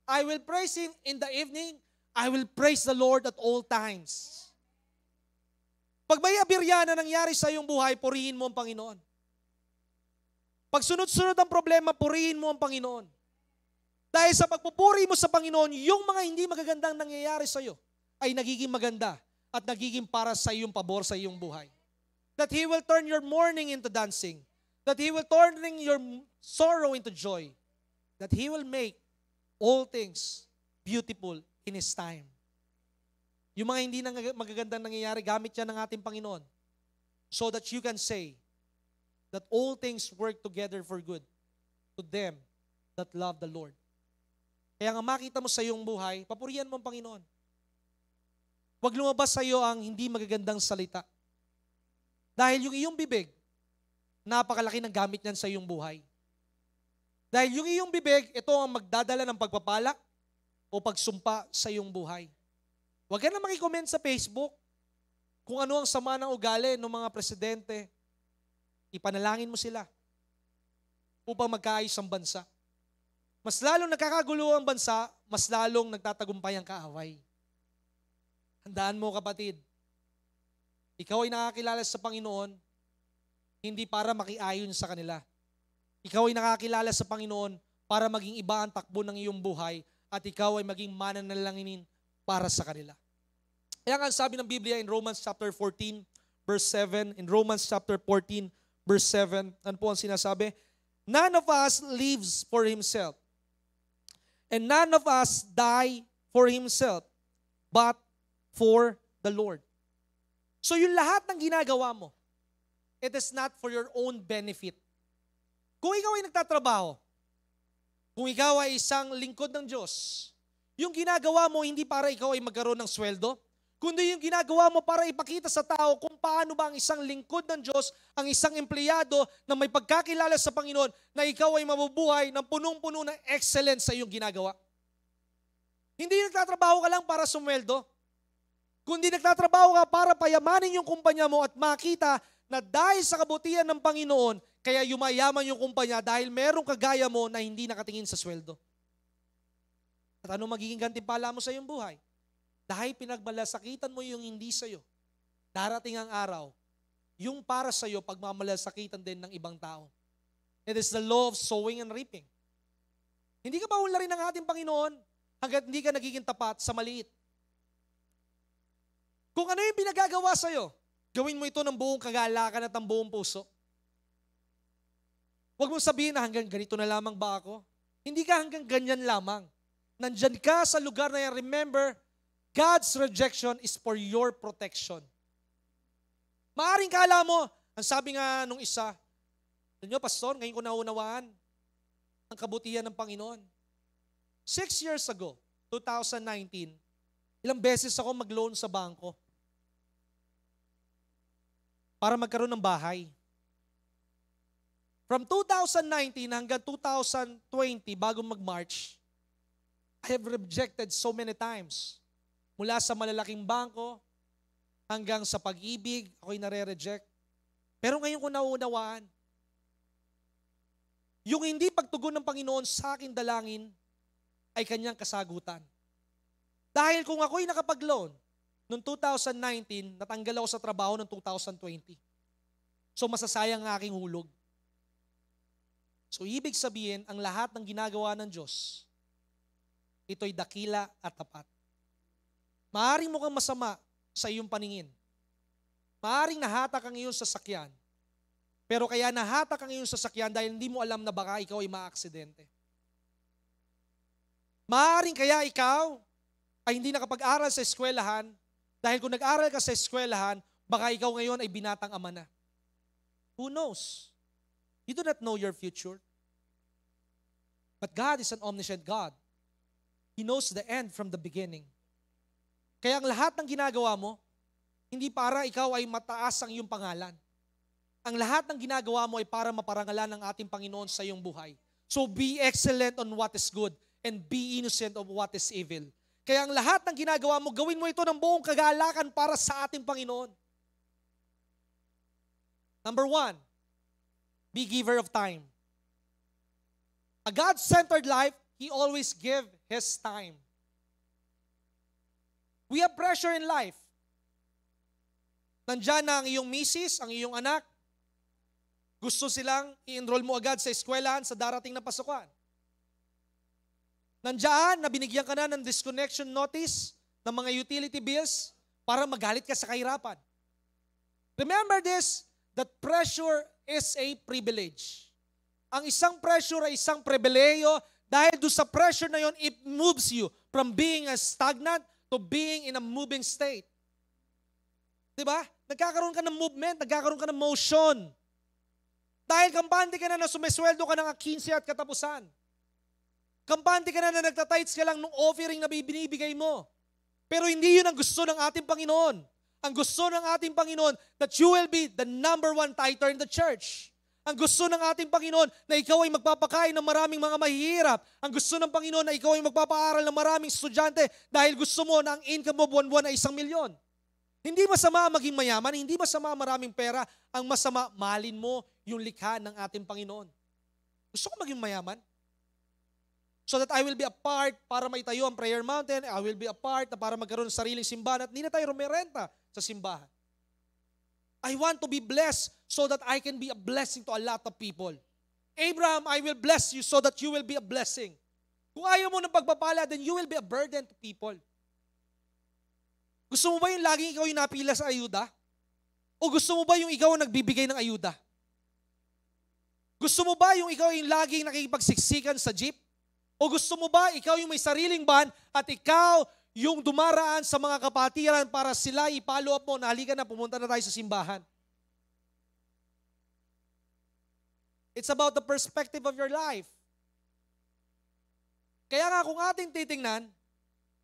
Speaker 1: I will praise Him in the evening. I will praise the Lord at all times. Pag may abirya na nangyari sa iyong buhay, purihin mo ang Panginoon. Pag sunod-sunod ang problema, purihin mo ang Panginoon. Dahil sa pagpupuri mo sa Panginoon, yung mga hindi magagandang nangyayari sa iyo ay nagiging maganda at nagiging para sa iyong pabor sa iyong buhay. That He will turn your mourning into dancing. That He will turn your sorrow into joy. That He will make all things beautiful in His time. Yung mga hindi magagandang nangyayari, gamit yan ng ating Panginoon so that you can say that all things work together for good to them that love the Lord. Kaya nga makita mo sa iyong buhay, papurihan mo ang Panginoon. Huwag lumabas sa iyo ang hindi magagandang salita. Dahil yung iyong bibig, napakalaki ng gamit niyan sa iyong buhay. Dahil yung iyong bibig, ito ang magdadala ng pagpapala o pagsumpa sa iyong buhay. Huwag ka na makicomment sa Facebook kung ano ang sama ng ugali ng mga presidente. Ipanalangin mo sila upang magkaayos ang bansa. Mas lalong nagkakagulo ang bansa, mas lalong nagtatagumpay ang kaaway. Handaan mo kapatid, ikaw ay nakakilala sa Panginoon, hindi para makiayon sa kanila. Ikaw ay nakakilala sa Panginoon para maging iba ang takbo ng iyong buhay at ikaw ay maging mananalanginin para sa kanila. Kaya nga sabi ng Biblia in Romans chapter 14, verse 7, in Romans chapter 14, verse 7, ano po ang sinasabi? None of us lives for himself, and none of us die for himself, but for the Lord. So yung lahat ng ginagawa mo, it is not for your own benefit. Kung ikaw ay nagtatrabaho, kung ikaw ay isang lingkod ng Diyos, yung ginagawa mo hindi para ikaw ay magkaroon ng sweldo, kundi yung ginagawa mo para ipakita sa tao kung paano ba ang isang lingkod ng Diyos, ang isang empleyado na may pagkakilala sa Panginoon na ikaw ay mabubuhay ng punong-puno ng excellence sa iyong ginagawa. Hindi nagtatrabaho ka lang para sumweldo, kundi nagtatrabaho ka para payamanin yung kumpanya mo at makita na dahil sa kabutihan ng Panginoon, kaya yumayaman yung kumpanya dahil merong kagaya mo na hindi nakatingin sa sweldo. At ano magiging gantimpala mo sa iyong buhay? Dahil pinagmalasakitan mo yung hindi sa'yo, darating ang araw, yung para sa'yo, pagmamalasakitan din ng ibang tao. It is the law of sowing and reaping. Hindi ka paunlarin ng ating Panginoon hanggat hindi ka nagiging tapat sa maliit. Kung ano yung pinagagawa sa'yo, gawin mo ito ng buong kagalakan at ng buong puso. Huwag mong sabihin na hanggang ganito na lamang ba ako? Hindi ka hanggang ganyan lamang. Nandyan ka sa lugar na yan. Remember, God's rejection is for your protection. Maaring kala mo, ang sabi nga nung isa, alam nyo, Pastor, ngayon ko naunawaan ang kabutihan ng Panginoon. 6 years ago, 2019, ilang beses ako mag-loan sa bangko para magkaroon ng bahay. From 2019 hanggang 2020, bago mag-March, I have rejected so many times. Mula sa malalaking bangko hanggang sa pag-ibig, ako'y nare-reject. Pero ngayon ko nauunawaan, yung hindi pagtugon ng Panginoon sa aking dalangin ay kanyang kasagutan. Dahil kung ako'y nakapag-loan noong 2019, natanggal ako sa trabaho noong 2020. So masasayang ang aking hulog. So ibig sabihin, ang lahat ng ginagawa ng Diyos, ito'y dakila at tapat. Maaring mukhang masama sa iyong paningin. Maaring nahatak ang iyong sasakyan. Pero kaya nahatak ang iyong sasakyan dahil hindi mo alam na baka ikaw ay maaksidente. Maaring kaya ikaw ay hindi nakapag-aral sa eskwelahan dahil kung nag-aral ka sa eskwelahan, baka ikaw ngayon ay binatang ama na. Who knows? You do not know your future. But God is an omniscient God. He knows the end from the beginning. Kaya ang lahat ng ginagawa mo, hindi para ikaw ay mataas ang iyong pangalan. Ang lahat ng ginagawa mo ay para maparangalan ng ating Panginoon sa iyong buhay. So be excellent on what is good and be innocent of what is evil. Kaya ang lahat ng ginagawa mo, gawin mo ito ng buong kagalakan para sa ating Panginoon. Number 1, be giver of time. A God-centered life, He always give His time. We have pressure in life. Nandyan na ang iyong misis, ang iyong anak. Gusto silang i-enroll mo agad sa eskwelahan sa darating na pasukan. Nandyan na binigyan ka na ng disconnection notice ng mga utility bills para magalit ka sa kahirapan. Remember this, that pressure is a privilege. Ang isang pressure ay isang pribileyo dahil doon sa pressure na yon, it moves you from being a stagnant to being in a moving state. Diba? Nagkakaroon ka ng movement, nagkakaroon ka ng motion. Dahil kampante ka na sumesweldo ka ng 15 at katapusan. Kampante ka na nagtatights ka lang nung offering na binibigay mo. Pero hindi yun ang gusto ng ating Panginoon. Ang gusto ng ating Panginoon that you will be the number 1 tither in the church. Ang gusto ng ating Panginoon na ikaw ay magpapakain ng maraming mga mahihirap. Ang gusto ng Panginoon na ikaw ay magpapaaral ng maraming estudyante dahil gusto mo na ang income mo buwan-buwan ay 1,000,000. Hindi masama maging mayaman, hindi masama maraming pera. Ang masama, mahalin mo yung likha ng ating Panginoon. Gusto ko maging mayaman. So that I will be a part para maitayo ang prayer mountain. I will be a part na para magkaroon ng sariling simbahan at hindi na tayo rumerenta sa simbahan. I want to be blessed so that I can be a blessing to a lot of people. Abraham, I will bless you so that you will be a blessing. Kung ayaw mo ng pagpapala, then you will be a burden to people. Gusto mo ba yung laging ikaw yung napila sa ayuda? O gusto mo ba yung ikaw ang nagbibigay ng ayuda? Gusto mo ba yung ikaw yung laging nakikipagsiksikan sa jeep? O gusto mo ba ikaw yung may sariling van at ikaw yung dumaraan sa mga kapatiran para sila i-follow up mo na halika na, pumunta na tayo sa simbahan? It's about the perspective of your life. Kaya nga kung ating titingnan,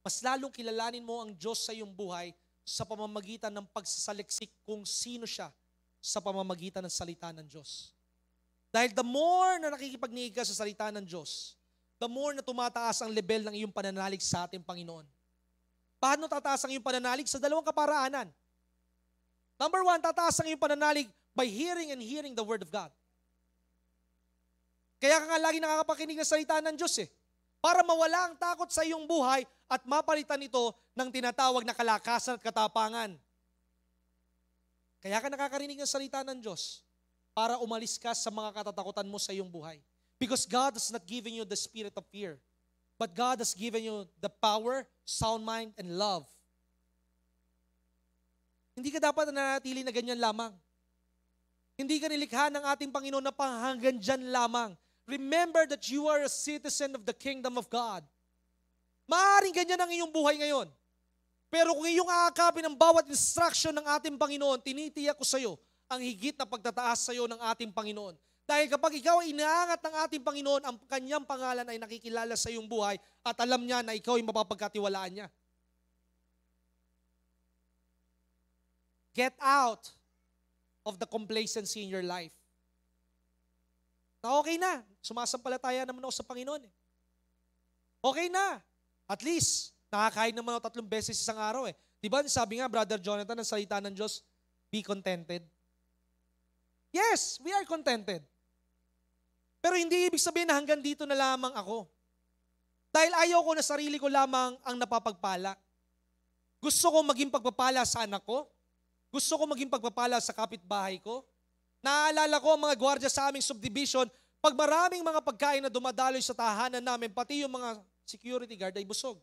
Speaker 1: mas lalong kilalanin mo ang Diyos sa iyong buhay sa pamamagitan ng pagsasaliksik kung sino siya sa pamamagitan ng salita ng Diyos. Dahil the more na nakikipagniig ka sa salita ng Diyos, the more na tumataas ang level ng iyong pananalig sa ating Panginoon. Paano tataas ang iyong pananalig? Sa dalawang kaparaanan. Number 1, tataas ang iyong pananalig by hearing and hearing the Word of God. Kaya ka nga lagi nakakapakinig ng salita ng Diyos para mawala ang takot sa iyong buhay at mapalitan ito ng tinatawag na kalakasan at katapangan. Kaya ka nakakarinig ng salita ng Diyos para umalis ka sa mga katatakutan mo sa iyong buhay. Because God has not given you the spirit of fear, but God has given you the power, sound mind, and love. Hindi ka dapat nanatili na ganyan lamang. Hindi ka nilikha ng ating Panginoon na hanggang dyan lamang. Remember that you are a citizen of the kingdom of God. Maaaring ganyan ang iyong buhay ngayon. Pero kung iyong aakapin ang bawat instruction ng ating Panginoon, tinitiyak ko sa iyo ang higit na pagtataas sa iyo ng ating Panginoon. Dahil kapag ikaw ay inaangat ng ating Panginoon, ang kanyang pangalan ay nakikilala sa iyong buhay at alam niya na ikaw ay mapapagkatiwalaan niya. Get out of the complacency in your life. Na okay na, sumasampalataya naman ako sa Panginoon. Okay na. At least, nakakain naman ako 3 beses isang araw. Diba sabi nga, Brother Jonathan, ang salita ng Diyos, be contented. Yes, we are contented. Pero hindi ibig sabihin na hanggang dito na lamang ako. Dahil ayaw ko na sarili ko lamang ang napapagpala. Gusto ko maging pagpapala sa anak ko. Gusto ko maging pagpapala sa kapitbahay ko. Naaalala ko ang mga gwardiya sa aming subdivision, pag maraming mga pagkain na dumadaloy sa tahanan namin, pati yung mga security guard ay busog.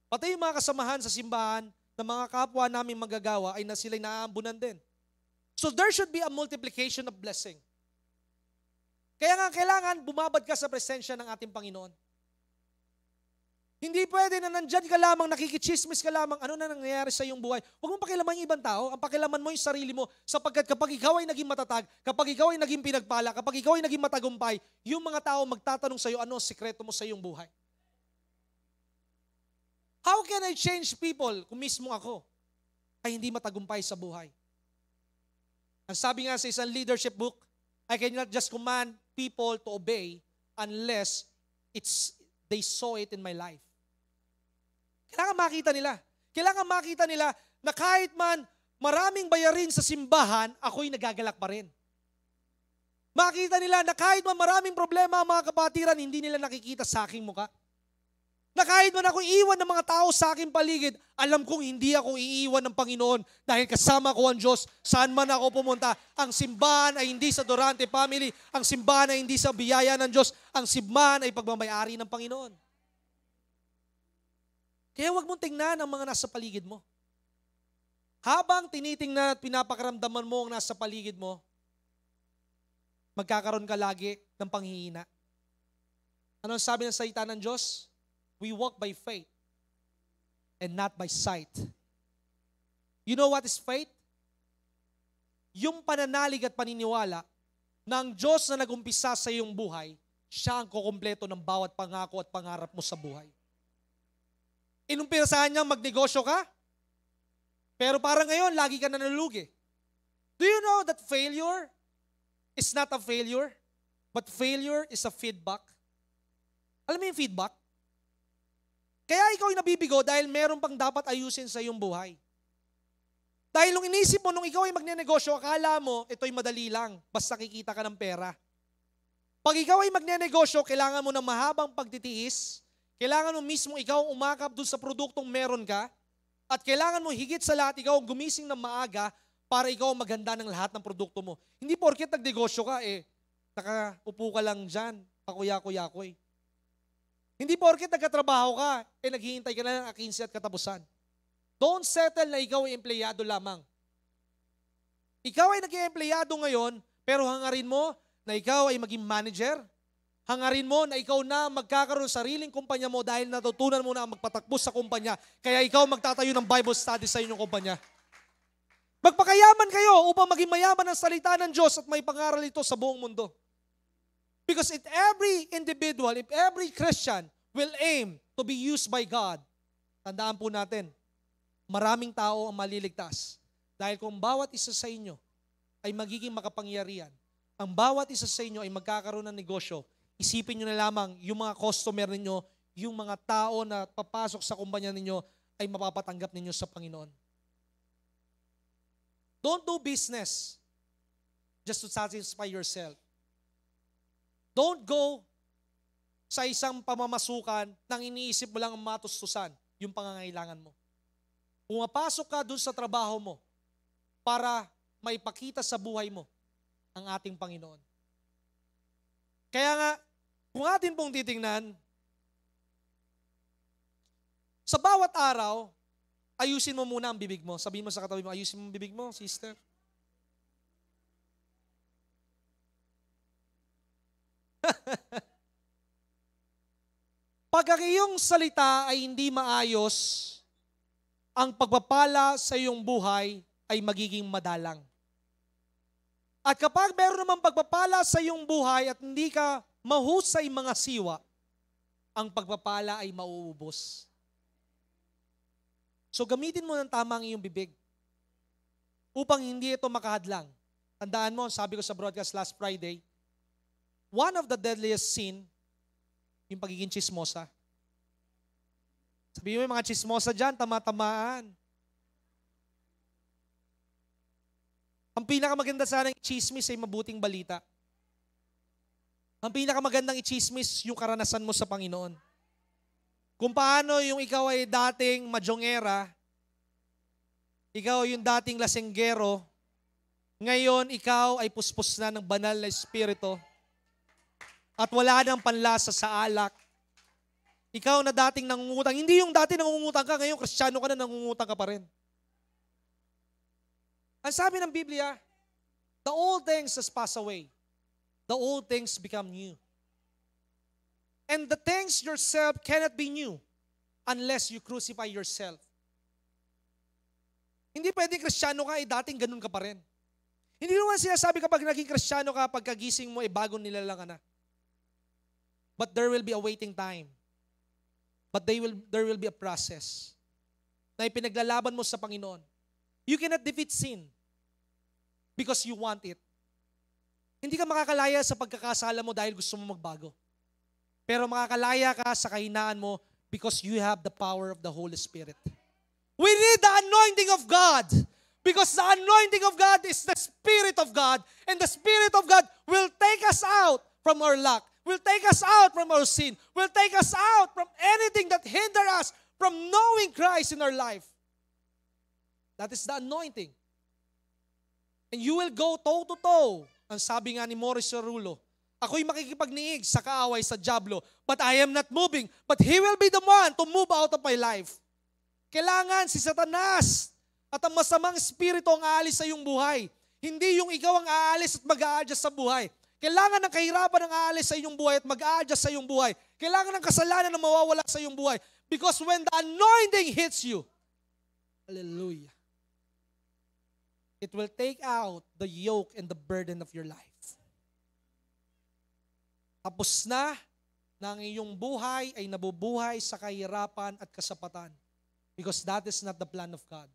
Speaker 1: Pati yung mga kasamahan sa simbahan na mga kapwa namin magagawa ay sila'y naaambunan din. So there should be a multiplication of blessing. Kaya nga kailangan bumabad ka sa presensya ng ating Panginoon. Hindi pwede na nandyan ka lamang, nakikichismis ka lamang, ano na nangyayari sa iyong buhay. Huwag mong pakilaman yung ibang tao, ang pakilaman mo yung sarili mo, sapagkat kapag ikaw ay naging matatag, kapag ikaw ay naging pinagpala, kapag ikaw ay naging matagumpay, yung mga tao magtatanong sa iyo, ano ang sikreto mo sa iyong buhay? How can I change people kung mismo ako ay hindi matagumpay sa buhay? Ang sabi nga sa isang leadership book, I cannot just command people to obey unless they saw it in my life. Kailangan makita nila. Kailangan makita nila na kahit man maraming bayarin sa simbahan, ako'y nagagalak pa rin. Makita nila na kahit man maraming problema ang mga kapatiran, hindi nila nakikita sa aking muka. Na kahit man ako iiwan ng mga tao sa aking paligid, alam kong hindi ako iiwan ng Panginoon dahil kasama ko ang Diyos. Saan man ako pumunta, ang simbahan ay hindi sa Durante family, ang simbahan ay hindi sa biyaya ng Diyos, ang simbahan ay pagmamayari ng Panginoon. Kaya huwag mong tingnan ang mga nasa paligid mo. Habang tinitingnan at pinapakaramdaman mo ang nasa paligid mo, magkakaroon ka lagi ng panghihina. Ano ang sabi ng salita ng Diyos? We walk by faith and not by sight. You know what is faith? Yung pananalig at paniniwala na ang Diyos na nagumpisa sa iyong buhay, siya ang kukumpleto ng bawat pangako at pangarap mo sa buhay. Inumpisahan niyang magnegosyo ka, pero parang ngayon, lagi ka na nalulugi. Do you know that failure is not a failure, but failure is a feedback. Alam mo yung feedback? Kaya ikaw ay nabibigo dahil meron pang dapat ayusin sa iyong buhay. Dahil nung inisip mo, nung ikaw ay magnenegosyo, akala mo, ito'y madali lang, basta kikita ka ng pera. Pag ikaw ay magnenegosyo, kailangan mo ng mahabang pagtitiis, kailangan mo mismo ikaw umakap dun sa produktong meron ka, at kailangan mo higit sa lahat, ikaw gumising ng maaga para ikaw maganda ng lahat ng produkto mo. Hindi porket nagnegosyo ka, nakaupo ka lang dyan, pakuya-kuya-kuy. Hindi porket nagkatrabaho ka, naghihintay ka na ng 15 at katapusan. Don't settle na ikaw ay empleyado lamang. Ikaw ay naging empleyado ngayon, pero hangarin mo na ikaw ay maging manager. Hangarin mo na ikaw na magkakaroon ng sariling kumpanya mo dahil natutunan mo na magpatakbo sa kumpanya. Kaya ikaw magtatayo ng Bible study sa inyong kumpanya. Magpakayaman kayo upang maging mayaman ang salita ng Diyos at may pangaral ito sa buong mundo. Because if every individual, if every Christian will aim to be used by God, tandaan po natin, maraming tao ang maliligtas. Dahil kung bawat isa sa inyo ay magiging makapangyarihan, ang bawat isa sa inyo ay magkakaroon ng negosyo, isipin nyo na lamang yung mga customer ninyo, yung mga tao na papasok sa kumpanya ninyo ay mapapatanggap ninyo sa Panginoon. Don't do business just to satisfy yourself. Don't go sa isang pamamasukan nang iniisip mo lang ang matustusan, yung pangangailangan mo. Pumapasok ka dun sa trabaho mo para maipakita sa buhay mo ang ating Panginoon. Kaya nga, kung atin pong titingnan, sa bawat araw, ayusin mo muna ang bibig mo. Sabihin mo sa katabi mo, ayusin mo ang bibig mo, sister. Pag ang iyong salita ay hindi maayos, ang pagpapala sa iyong buhay ay magiging madalang. At kapag meron naman pagpapala sa iyong buhay at hindi ka mahusay mga siwa, ang pagpapala ay mauubos. So gamitin mo ng tama ang iyong bibig upang hindi ito makahadlang. Tandaan mo, sabi ko sa broadcast last Friday, one of the deadliest sin, yung pagiging chismosa. Sabihin mo yung mga chismosa dyan, tama-tamaan. Ang pinakamaganda sana yung chismis ay mabuting balita. Ang pinakamagandang i-chismis yung karanasan mo sa Panginoon. Kung paano yung ikaw ay dating madyongera, ikaw yung dating lasenggero, ngayon ikaw ay puspos na ng banal na espiritu at wala nang panlasa sa alak. Ikaw na dating nangungutang, hindi yung dati nangungutang ka, ngayon Kristiyano ka na, nangungutang ka pa rin. Ang sabi ng Biblia, the old things has passed away. The old things become new. And the things yourself cannot be new unless you crucify yourself. Hindi pwedeng Kristiyano ka, dating ganun ka pa rin. Hindi naman sinasabi kapag naging Kristiyano ka, pagkagising mo, bagong nilalang ka na. But there will be a waiting time. But there will be a process na ipinaglalaban mo sa Panginoon. You cannot defeat sin because you want it. Hindi ka makakalaya sa pagkakasala mo dahil gusto mo magbago. Pero makakalaya ka sa kahinaan mo because you have the power of the Holy Spirit. We need the anointing of God because the anointing of God is the Spirit of God, and the Spirit of God will take us out from our lack, will take us out from our sin, will take us out from anything that hinder us from knowing Christ in our life. That is the anointing. And you will go toe-to-toe. Ang sabi nga ni Morris Cerullo, ako'y makikipagniig sa kaaway sa dyablo, but I am not moving, but he will be the one to move out of my life. Kailangan si Satanas at ang masamang espiritu ang aalis sa iyong buhay. Hindi yung ikaw ang aalis at mag-a-adjust sa buhay. Kailangan ng kahirapan ang aalis sa iyong buhay at mag-a-adjust sa iyong buhay. Kailangan ng kasalanan na mawawala sa iyong buhay. Because when the anointing hits you, hallelujah, it will take out the yoke and the burden of your life. Tapos na ang iyong buhay ay nabubuhay sa kahirapan at kasapatan. Because that is not the plan of God.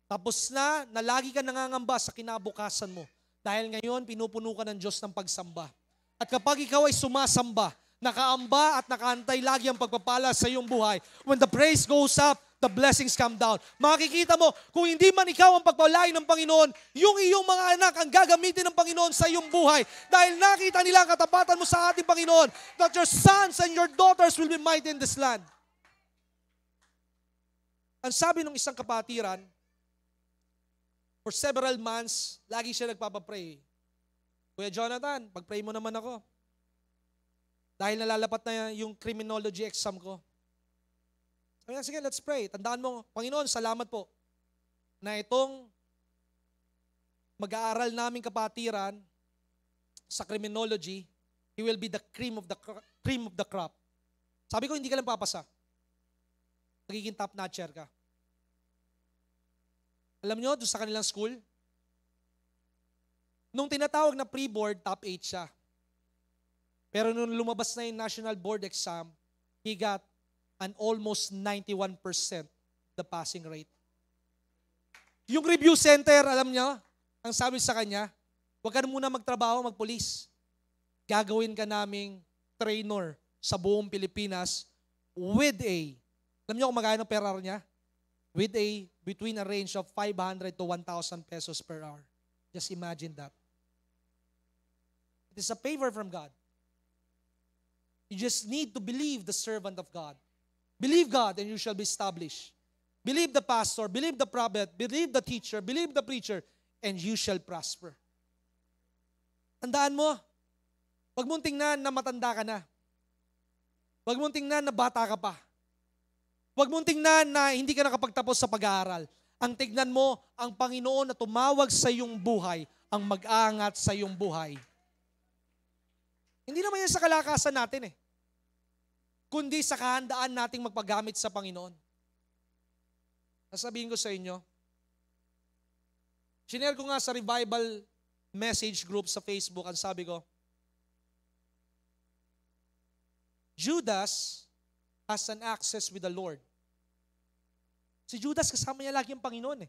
Speaker 1: Tapos na lagi ka nangangamba sa kinabukasan mo. Dahil ngayon, pinupuno ka ng Diyos ng pagsamba. At kapag ikaw ay sumasamba, nakaamba at nakaantay lagi ang pagpapala sa iyong buhay. When the praise goes up, the blessings come down. Makikita mo, kung hindi man ikaw ang pagpalain ng Panginoon, yung iyong mga anak ang gagamitin ng Panginoon sa iyong buhay. Dahil nakita nila ang katapatan mo sa ating Panginoon, that your sons and your daughters will be mighty in this land. Ang sabi ng isang kapatiran, for several months, lagi siya nagpapapray. Kuya Jonathan, pag-pray mo naman ako. Dahil nalalapat na yung criminology exam ko. Sabi niya, sige, let's pray. Tandaan mo, Panginoon, salamat po na itong mag-aaral naming kapatiran sa criminology, he will be the cream of the crop. Sabi ko, hindi ka lang papasa. Magiging top notcher ka. Alam nyo, doon sa kanilang school, nung tinatawag na pre-board, top 8 siya. Pero nung lumabas na yung national board exam, he got an almost 91% the passing rate. Yung review center, alam nyo, ang sabi sa kanya, huwag ka na muna magtrabaho, magpulis. Gagawin ka naming trainer sa buong Pilipinas with a, alam nyo kung magkano per hour niya? With a, between a range of 500 to 1,000 pesos per hour. Just imagine that. It is a favor from God. You just need to believe the servant of God. Believe God and you shall be established. Believe the pastor, believe the prophet, believe the teacher, believe the preacher, and you shall prosper. Tandaan mo, wag mong tingnan na matanda ka na. Wag mong tingnan na bata ka pa. Wag mong tingnan na hindi ka nakapagtapos sa pag-aaral. Ang tignan mo, ang Panginoon na tumawag sa iyong buhay, ang mag-aangat sa iyong buhay. Hindi naman yan sa kalakasan natin kundi sa kahandaan nating magpagamit sa Panginoon. Sasabihin ko sa inyo, sinare ko nga sa revival message group sa Facebook, ang sabi ko, Judas has an access with the Lord. Si Judas, kasama niya lagi ang Panginoon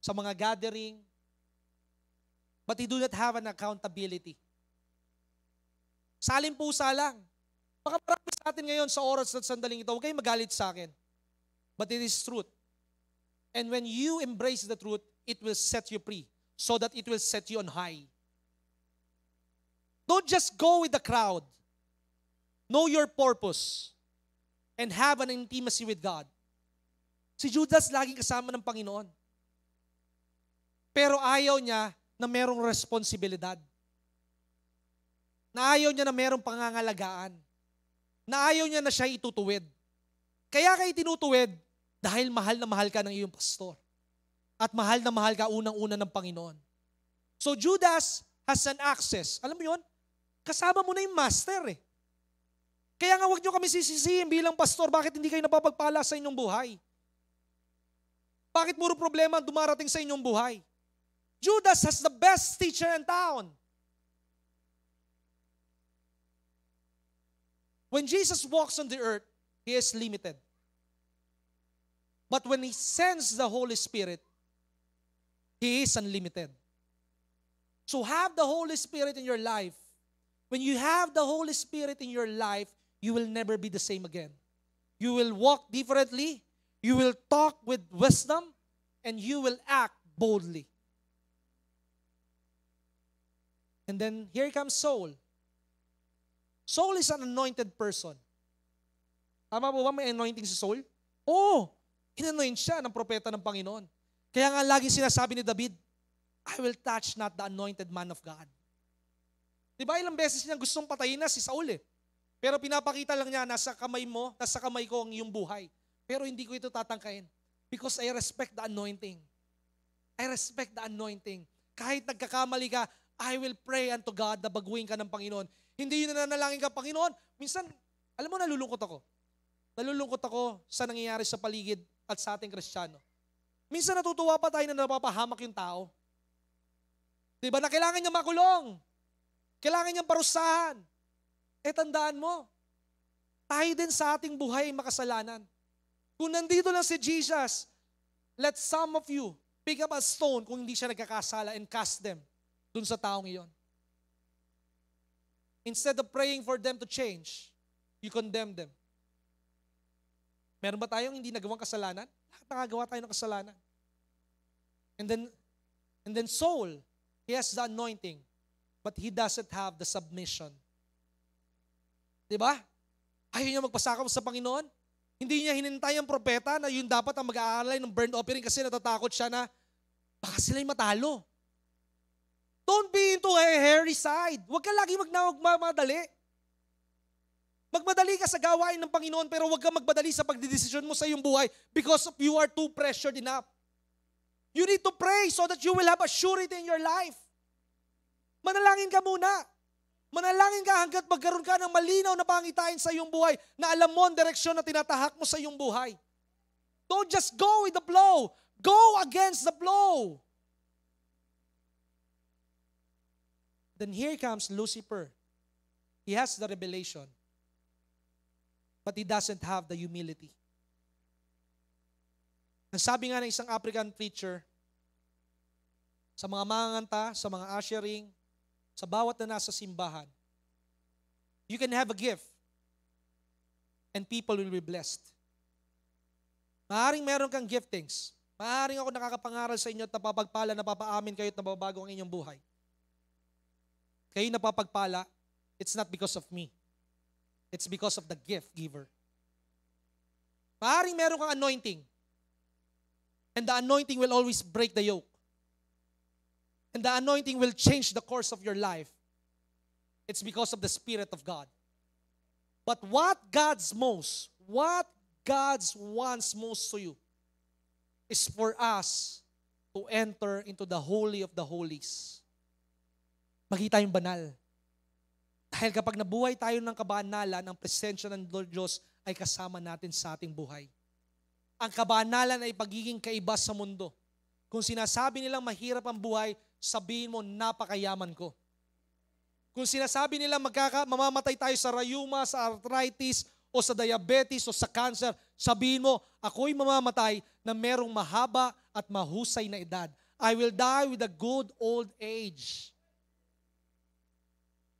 Speaker 1: sa mga gathering, but he do not have an accountability. Saling-pusa lang. Baka marami sa atin ngayon sa oras at sandaling ito, huwag kayong magalit sa akin. But it is truth. And when you embrace the truth, it will set you free so that it will set you on high. Don't just go with the crowd. Know your purpose and have an intimacy with God. Si Judas laging kasama ng Panginoon. Pero ayaw niya na merong responsibilidad. Na ayaw niya na merong pangangalagaan. Na ayaw niya na siya itutuwid. Kaya kayo tinutuwid dahil mahal na mahal ka ng iyong pastor. At mahal na mahal ka unang-una ng Panginoon. So Judas has an access. Alam mo yun? Kasama mo na yung master Kaya nga huwag niyo kami sisisihin bilang pastor, bakit hindi kayo napapagpala sa inyong buhay? Bakit puro problema ang dumarating sa inyong buhay? Judas has the best teacher in town. When Jesus walks on the earth, He is limited. But when He sends the Holy Spirit, He is unlimited. So have the Holy Spirit in your life. When you have the Holy Spirit in your life, you will never be the same again. You will walk differently, you will talk with wisdom, and you will act boldly. And then here comes Saul. Saul is an anointed person. Tama po ba may anointing si Saul? Oo, in-anoint siya ng propeta ng Panginoon. Kaya nga lagi sinasabi ni David, I will touch not the anointed man of God. Diba ilang beses niya gustong patayin na si Saul Pero pinapakita lang niya, nasa kamay mo, nasa kamay ko ang iyong buhay. Pero hindi ko ito tatangkain. Because I respect the anointing. I respect the anointing. Kahit nagkakamali ka, I will pray unto God na baguhin ka ng Panginoon. Hindi yun na nanalangin ka, Panginoon. Minsan, alam mo, nalulungkot ako. Nalulungkot ako sa nangyayari sa paligid at sa ating Kristiyano. Minsan natutuwa pa tayo na napapahamak yung tao. Diba na kailangan niya makulong. Kailangan niyang parusahan. Tandaan mo, tayo din sa ating buhay makasalanan. Kung nandito lang si Jesus, let some of you pick up a stone kung hindi siya nagkakasala and cast them dun sa taong iyon. Instead of praying for them to change, you condemn them. Meron ba tayong hindi nagawang kasalanan? Lahat nakagawa tayo ng kasalanan. And then Saul, he has the anointing, but he doesn't have the submission. Diba? Ayaw niya magpasakop sa Panginoon. Hindi niya hinintay ang propeta na yun dapat ang mag-aalay ng burnt offering kasi natatakot siya na baka sila'y matalo. Don't be into a hairy side. Huwag ka lagi magmadali. Magmadali ka sa gawain ng Panginoon pero huwag ka magmadali sa pagdidesisyon mo sa iyong buhay because of you are too pressured enough. You need to pray so that you will have a surety in your life. Manalangin ka muna. Manalangin ka hanggat magkaroon ka ng malinaw na pangitain sa iyong buhay na alam mo ang direksyon na tinatahak mo sa iyong buhay. Don't just go with the flow. Go against the flow. Then here comes Lucifer. He has the revelation, but he doesn't have the humility. Ang sabi nga ng isang African preacher, sa mga manganganta, sa mga ushering, sa bawat na nasa simbahan, you can have a gift and people will be blessed. Maaaring meron kang giftings. Maaaring ako nakakapangaral sa inyo at napapagpala, napapaamin kayo at nababago ang inyong buhay. Kayo napapagpala, it's not because of me. It's because of the gift giver. Maaaring meron kang anointing. And the anointing will always break the yoke. And the anointing will change the course of your life. It's because of the Spirit of God. But what God wants most to you is for us to enter into the Holy of the Holies. Makita yung banal. Dahil kapag nabuhay tayo ng kabanalan, ang presensya ng Lord Diyos ay kasama natin sa ating buhay. Ang kabanalan ay pagiging kaiba sa mundo. Kung sinasabi nilang mahirap ang buhay, sabihin mo, napakayaman ko. Kung sinasabi nilang mamamatay tayo sa rayuma, sa arthritis, o sa diabetes, o sa cancer, sabihin mo, ako'y mamamatay na merong mahaba at mahusay na edad. I will die with a good old age.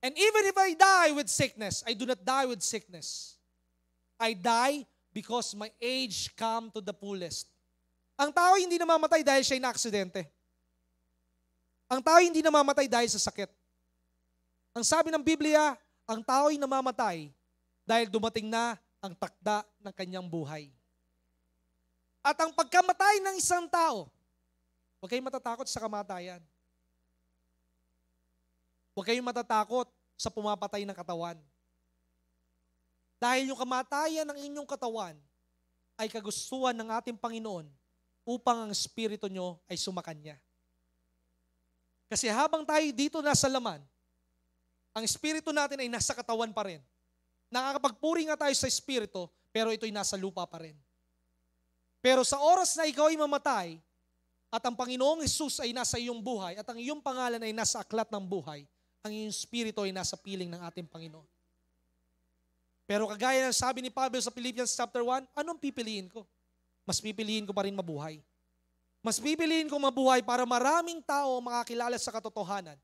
Speaker 1: And even if I die with sickness, I do not die with sickness. I die because my age come to the fullest. Ang tao hindi namamatay dahil siya'y na-aksidente. Ang tao hindi namamatay dahil sa sakit. Ang sabi ng Biblia, ang tao'y namamatay dahil dumating na ang takda ng kanyang buhay. At ang pagkamatay ng isang tao, huwag kayong matatakot sa kamatayan. Huwag kayong matatakot sa pumapatay ng katawan. Dahil yung kamatayan ng inyong katawan ay kagustuhan ng ating Panginoon upang ang espiritu nyo ay sumakanya. Kasi habang tayo dito nasa laman, ang espiritu natin ay nasa katawan pa rin. Nakakapagpuri nga tayo sa espiritu, pero ito'y nasa lupa pa rin. Pero sa oras na ikaw ay mamatay, at ang Panginoong Jesus ay nasa iyong buhay, at ang iyong pangalan ay nasa aklat ng buhay, ang iyong espiritu ay nasa piling ng ating Panginoon. Pero kagaya ng sabi ni Pablo sa Philippians chapter 1, anong pipiliin ko? Mas pipiliin ko pa rin mabuhay. Mas pipiliin ko mabuhay para maraming tao makakilala sa katotohanan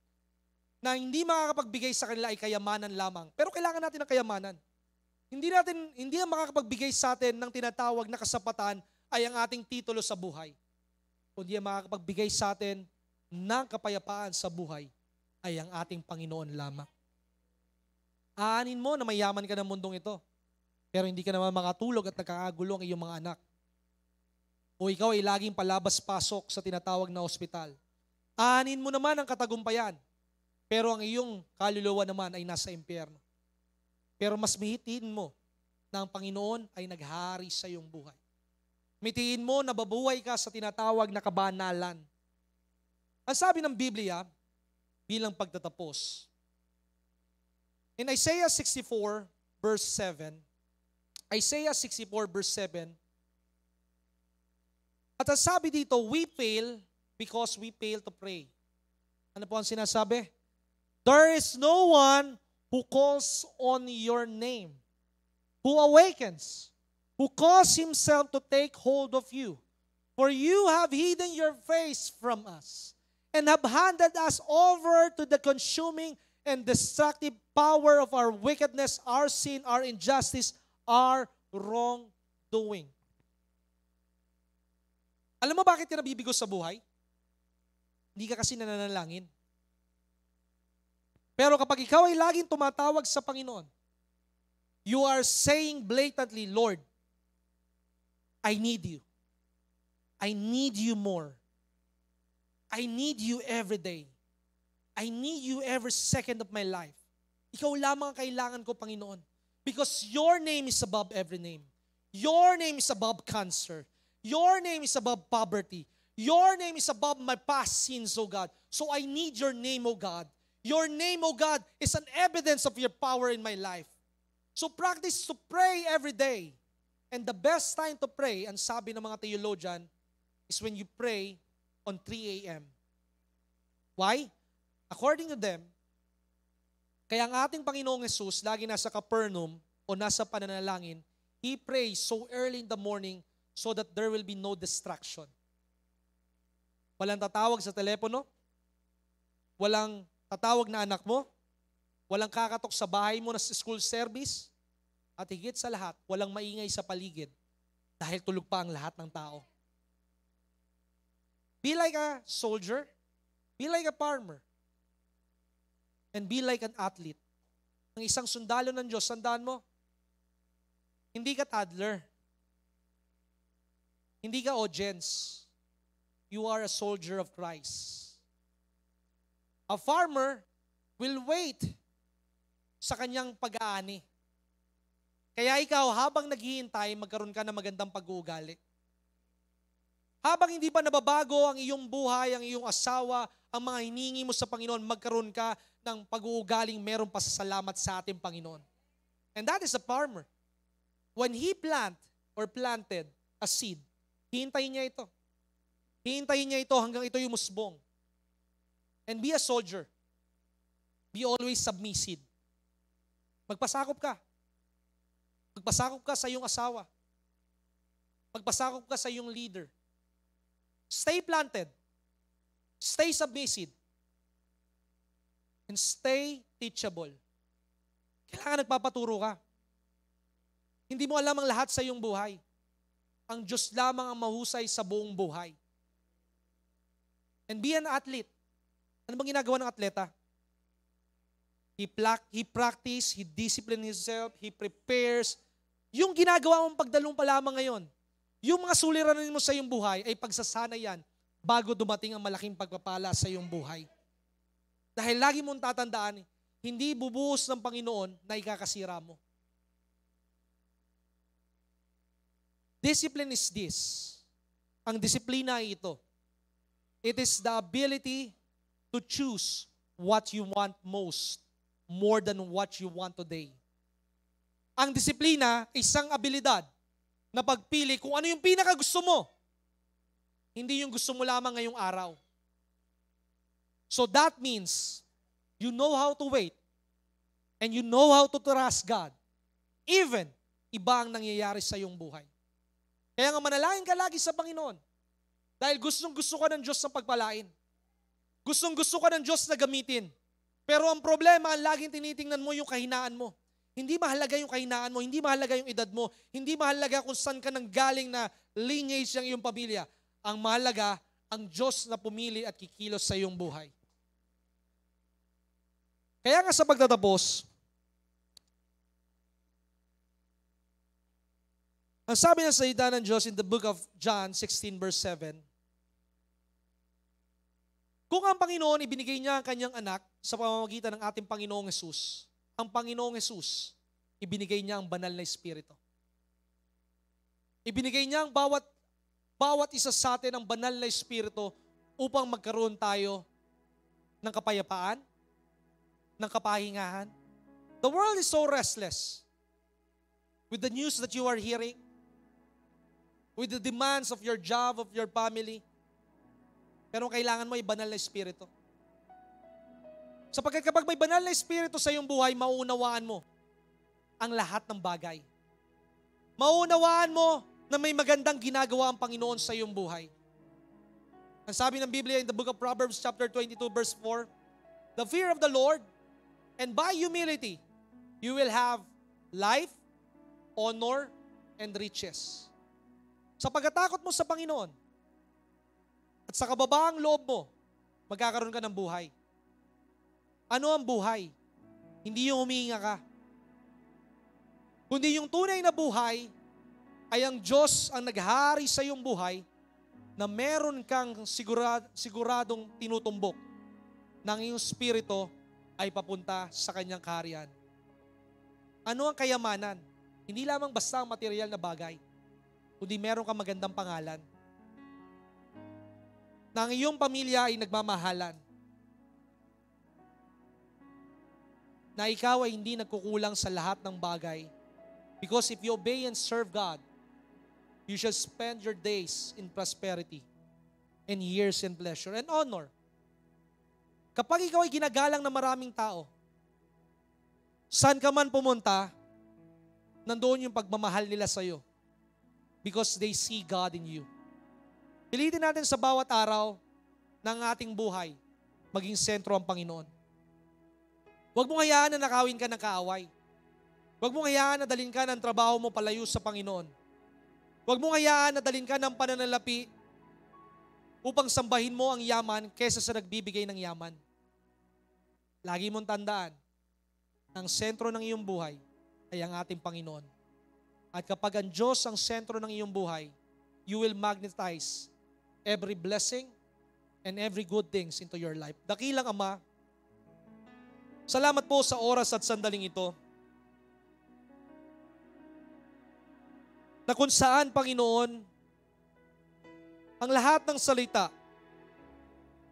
Speaker 1: na hindi makakapagbigay sa kanila ay kayamanan lamang. Pero kailangan natin ng kayamanan. Hindi ang makakapagbigay sa atin ng tinatawag na kasapatan ay ang ating titulo sa buhay. Kundi ang makakapagbigay sa atin ng kapayapaan sa buhay ay ang ating Panginoon lamang. Aanin mo na mayaman ka ng mundong ito, pero hindi ka naman makatulog at nagkakagulo ang iyong mga anak. O ikaw ay laging palabas-pasok sa tinatawag na ospital. Aanin mo naman ang katagumpayan, pero ang iyong kaluluwa naman ay nasa impyerno. Pero mas mihitin mo na ang Panginoon ay naghari sa iyong buhay. Mitiin mo na babuhay ka sa tinatawag na kabanalan. Ang sabi ng Biblia, bilang pagtatapos, in Isaiah 64 verse 7, Isaiah 64 verse 7, at ang sabi dito, we fail because we fail to pray. Ano po ang sinasabi? There is no one who calls on your name, who awakens, who calls himself to take hold of you. For you have hidden your face from us and have handed us over to the consuming and destructive power of our wickedness, our sin, our injustice, our wrongdoing. Alam mo bakit ka nabibigo sa buhay? Hindi ka kasi nananalangin. Pero kapag ikaw ay laging tumatawag sa Panginoon, you are saying blatantly, Lord, I need you. I need you more. I need you every day. I need you every second of my life. Ikaw lamang ang kailangan ko, Panginoon. Because your name is above every name. Your name is above cancer. Your name is above poverty. Your name is above my past sins, O God. So I need your name, O God. Your name, O God, is an evidence of your power in my life. So practice to pray every day. And the best time to pray, ang sabi ng mga theologian, is when you pray on 3 a.m. Why? According to them, kaya ang ating Panginoong Jesus, lagi nasa Capernaum o nasa pananalangin, He prays so early in the morning so that there will be no distraction. Walang tatawag sa telepono, walang tatawag na anak mo, walang kakatok sa bahay mo na school service, at higit sa lahat, walang maingay sa paligid dahil tulog pa ang lahat ng tao. Be like a soldier, be like a farmer, and be like an athlete. Ang isang sundalo ng Diyos, tandaan mo, hindi ka toddler, hindi ka audience, you are a soldier of Christ. A farmer will wait sa kanyang pag-aani. Kaya ikaw, habang naghihintay, magkaroon ka ng magandang pag-uugali. Habang hindi pa nababago ang iyong buhay, ang iyong asawa, ang mga hiningi mo sa Panginoon, magkaroon ka ng pag-uugaling meron pasasalamat sa ating Panginoon. And that is a farmer. When he planted a seed, hihintayin niya ito. Hihintayin niya ito hanggang ito yung musbong. And be a soldier. Be always submissive. Magpasakop ka. Magpasakop ka sa iyong asawa. Magpasakop ka sa iyong leader. Stay planted. Stay submissive. And stay teachable. Kailangan nagpapaturo ka. Hindi mo alam ang lahat sa iyong buhay. Ang Diyos lamang ang mahusay sa buong buhay. And be an athlete. Ano bang ginagawa ng atleta? He practice, he discipline himself, he prepares. Yung ginagawa mong pagdalong pa lamang ngayon, yung mga suliranin mo sa iyong buhay ay pagsasana yan bago dumating ang malaking pagpapala sa iyong buhay. Dahil lagi mong tatandaan, hindi bubuhos ng Panginoon na ikakasira mo. Discipline is this. Ang disiplina ay ito. It is the ability to choose what you want most more than what you want today. Ang disiplina ay isang abilidad na pagpili kung ano yung pinakagusto mo. Hindi yung gusto mo lamang ngayong araw. So that means you know how to wait and you know how to trust God. Even iba ang nangyayari sa iyong buhay. Kaya nga manalangin ka lagi sa Panginoon. Dahil gustong-gusto ka ng Diyos na pagpalain. Gustong-gusto ka ng Diyos na gamitin. Pero ang problema, ang laging tinitingnan mo yung kahinaan mo. Hindi mahalaga yung kahinaan mo, hindi mahalaga yung edad mo, hindi mahalaga kung saan ka nanggaling na lineage ng iyong pamilya. Ang mahalaga, ang Diyos na pumili at kikilos sa iyong buhay. Kaya nga sa pagtatapos, ang sabi ng salita ng Diyos in the book of John 16 verse 7, kung ang Panginoon ibinigay niya ang kanyang anak sa pamamagitan ng ating Panginoong Hesus, ang Panginoong Hesus, ibinigay niya ang banal na Espiritu. Ibinigay niya ang bawat isa sa atin ang banal na Espiritu upang magkaroon tayo ng kapayapaan, ng kapahingahan. The world is so restless with the news that you are hearing, with the demands of your job, of your family. Pero kailangan mo ay banal na Espiritu. Sapagkat kapag may banal na Espiritu sa iyong buhay, mauunawaan mo ang lahat ng bagay. Mauunawaan mo na may magandang ginagawa ang Panginoon sa iyong buhay. Ang sabi ng Biblia in the book of Proverbs chapter 22 verse 4, the fear of the Lord, and by humility, you will have life, honor, and riches. Sa pagkatakot mo sa Panginoon, at sa kababaang loob mo, magkakaroon ka ng buhay. Ano ang buhay? Hindi yung humihinga ka. Kundi yung tunay na buhay ay ang Diyos ang naghari sa iyong buhay na meron kang siguradong tinutumbok ng iyong spirito ay papunta sa kanyang kaharian. Ano ang kayamanan? Hindi lamang basta ang material na bagay, kundi meron kang magandang pangalan. Na ang iyong pamilya ay nagmamahalan. Na ikaw ay hindi nagkukulang sa lahat ng bagay. Because if you obey and serve God, you shall spend your days in prosperity and years in pleasure and honor. Kapag ikaw ay ginagalang ng maraming tao, saan ka man pumunta, nandoon yung pagmamahal nila sa iyo. Because they see God in you. Pilitin natin sa bawat araw ng ating buhay, maging sentro ang Panginoon. Huwag mong hayaan na nakawin ka ng kaaway. Huwag mong hayaan na dalhin ka ng trabaho mo palayo sa Panginoon. Huwag mong hayaan na dalhin ka ng pananalapi upang sambahin mo ang yaman kaysa sa nagbibigay ng yaman. Lagi mong tandaan, ang sentro ng iyong buhay ay ang ating Panginoon. At kapag ang Diyos ang sentro ng iyong buhay, you will magnetize every blessing and every good things into your life. Dakilang Ama, salamat po sa oras at sandaling ito. Na kung saan, Panginoon, ang lahat ng salita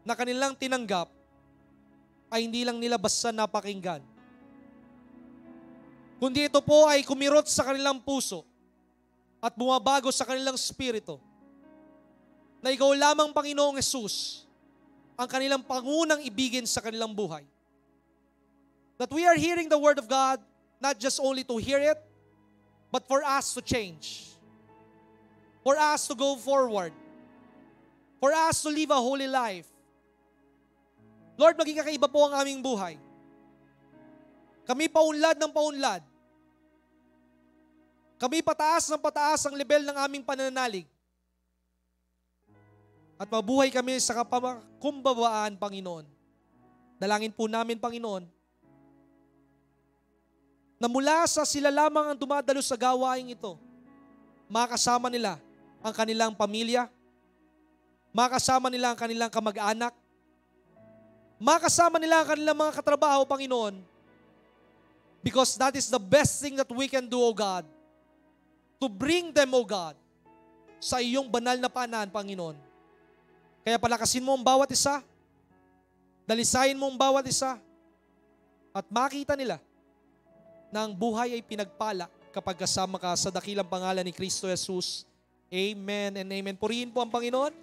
Speaker 1: na kanilang tinanggap ay hindi lang nila basta napakinggan. Kundi ito po ay kumirot sa kanilang puso at bumabago sa kanilang spirito. Na ikaw lamang, Panginoong Hesus, ang kanilang pangunang ibigin sa kanilang buhay. That we are hearing the Word of God, not just only to hear it, but for us to change. For us to go forward. For us to live a holy life. Lord, maging kakaiba po ang aming buhay. Kami paunlad ng paunlad. Kami pataas ng pataas ang level ng aming pananalig. At mabuhay kami sa kumbabaan, Panginoon. Dalangin po namin, Panginoon, na mula sa sila lamang ang dumadalo sa gawain ito, makasama nila ang kanilang pamilya, makasama nila ang kanilang kamag-anak, makasama nila ang kanilang mga katrabaho, Panginoon, because that is the best thing that we can do, O God, to bring them, O God, sa iyong banal na paanan, Panginoon. Kaya palakasin mo ang bawat isa, dalisayin mo ang bawat isa, at makita nila na ang buhay ay pinagpala kapag kasama ka sa dakilang pangalan ni Kristo Jesus. Amen and amen. Purihin po ang Panginoon.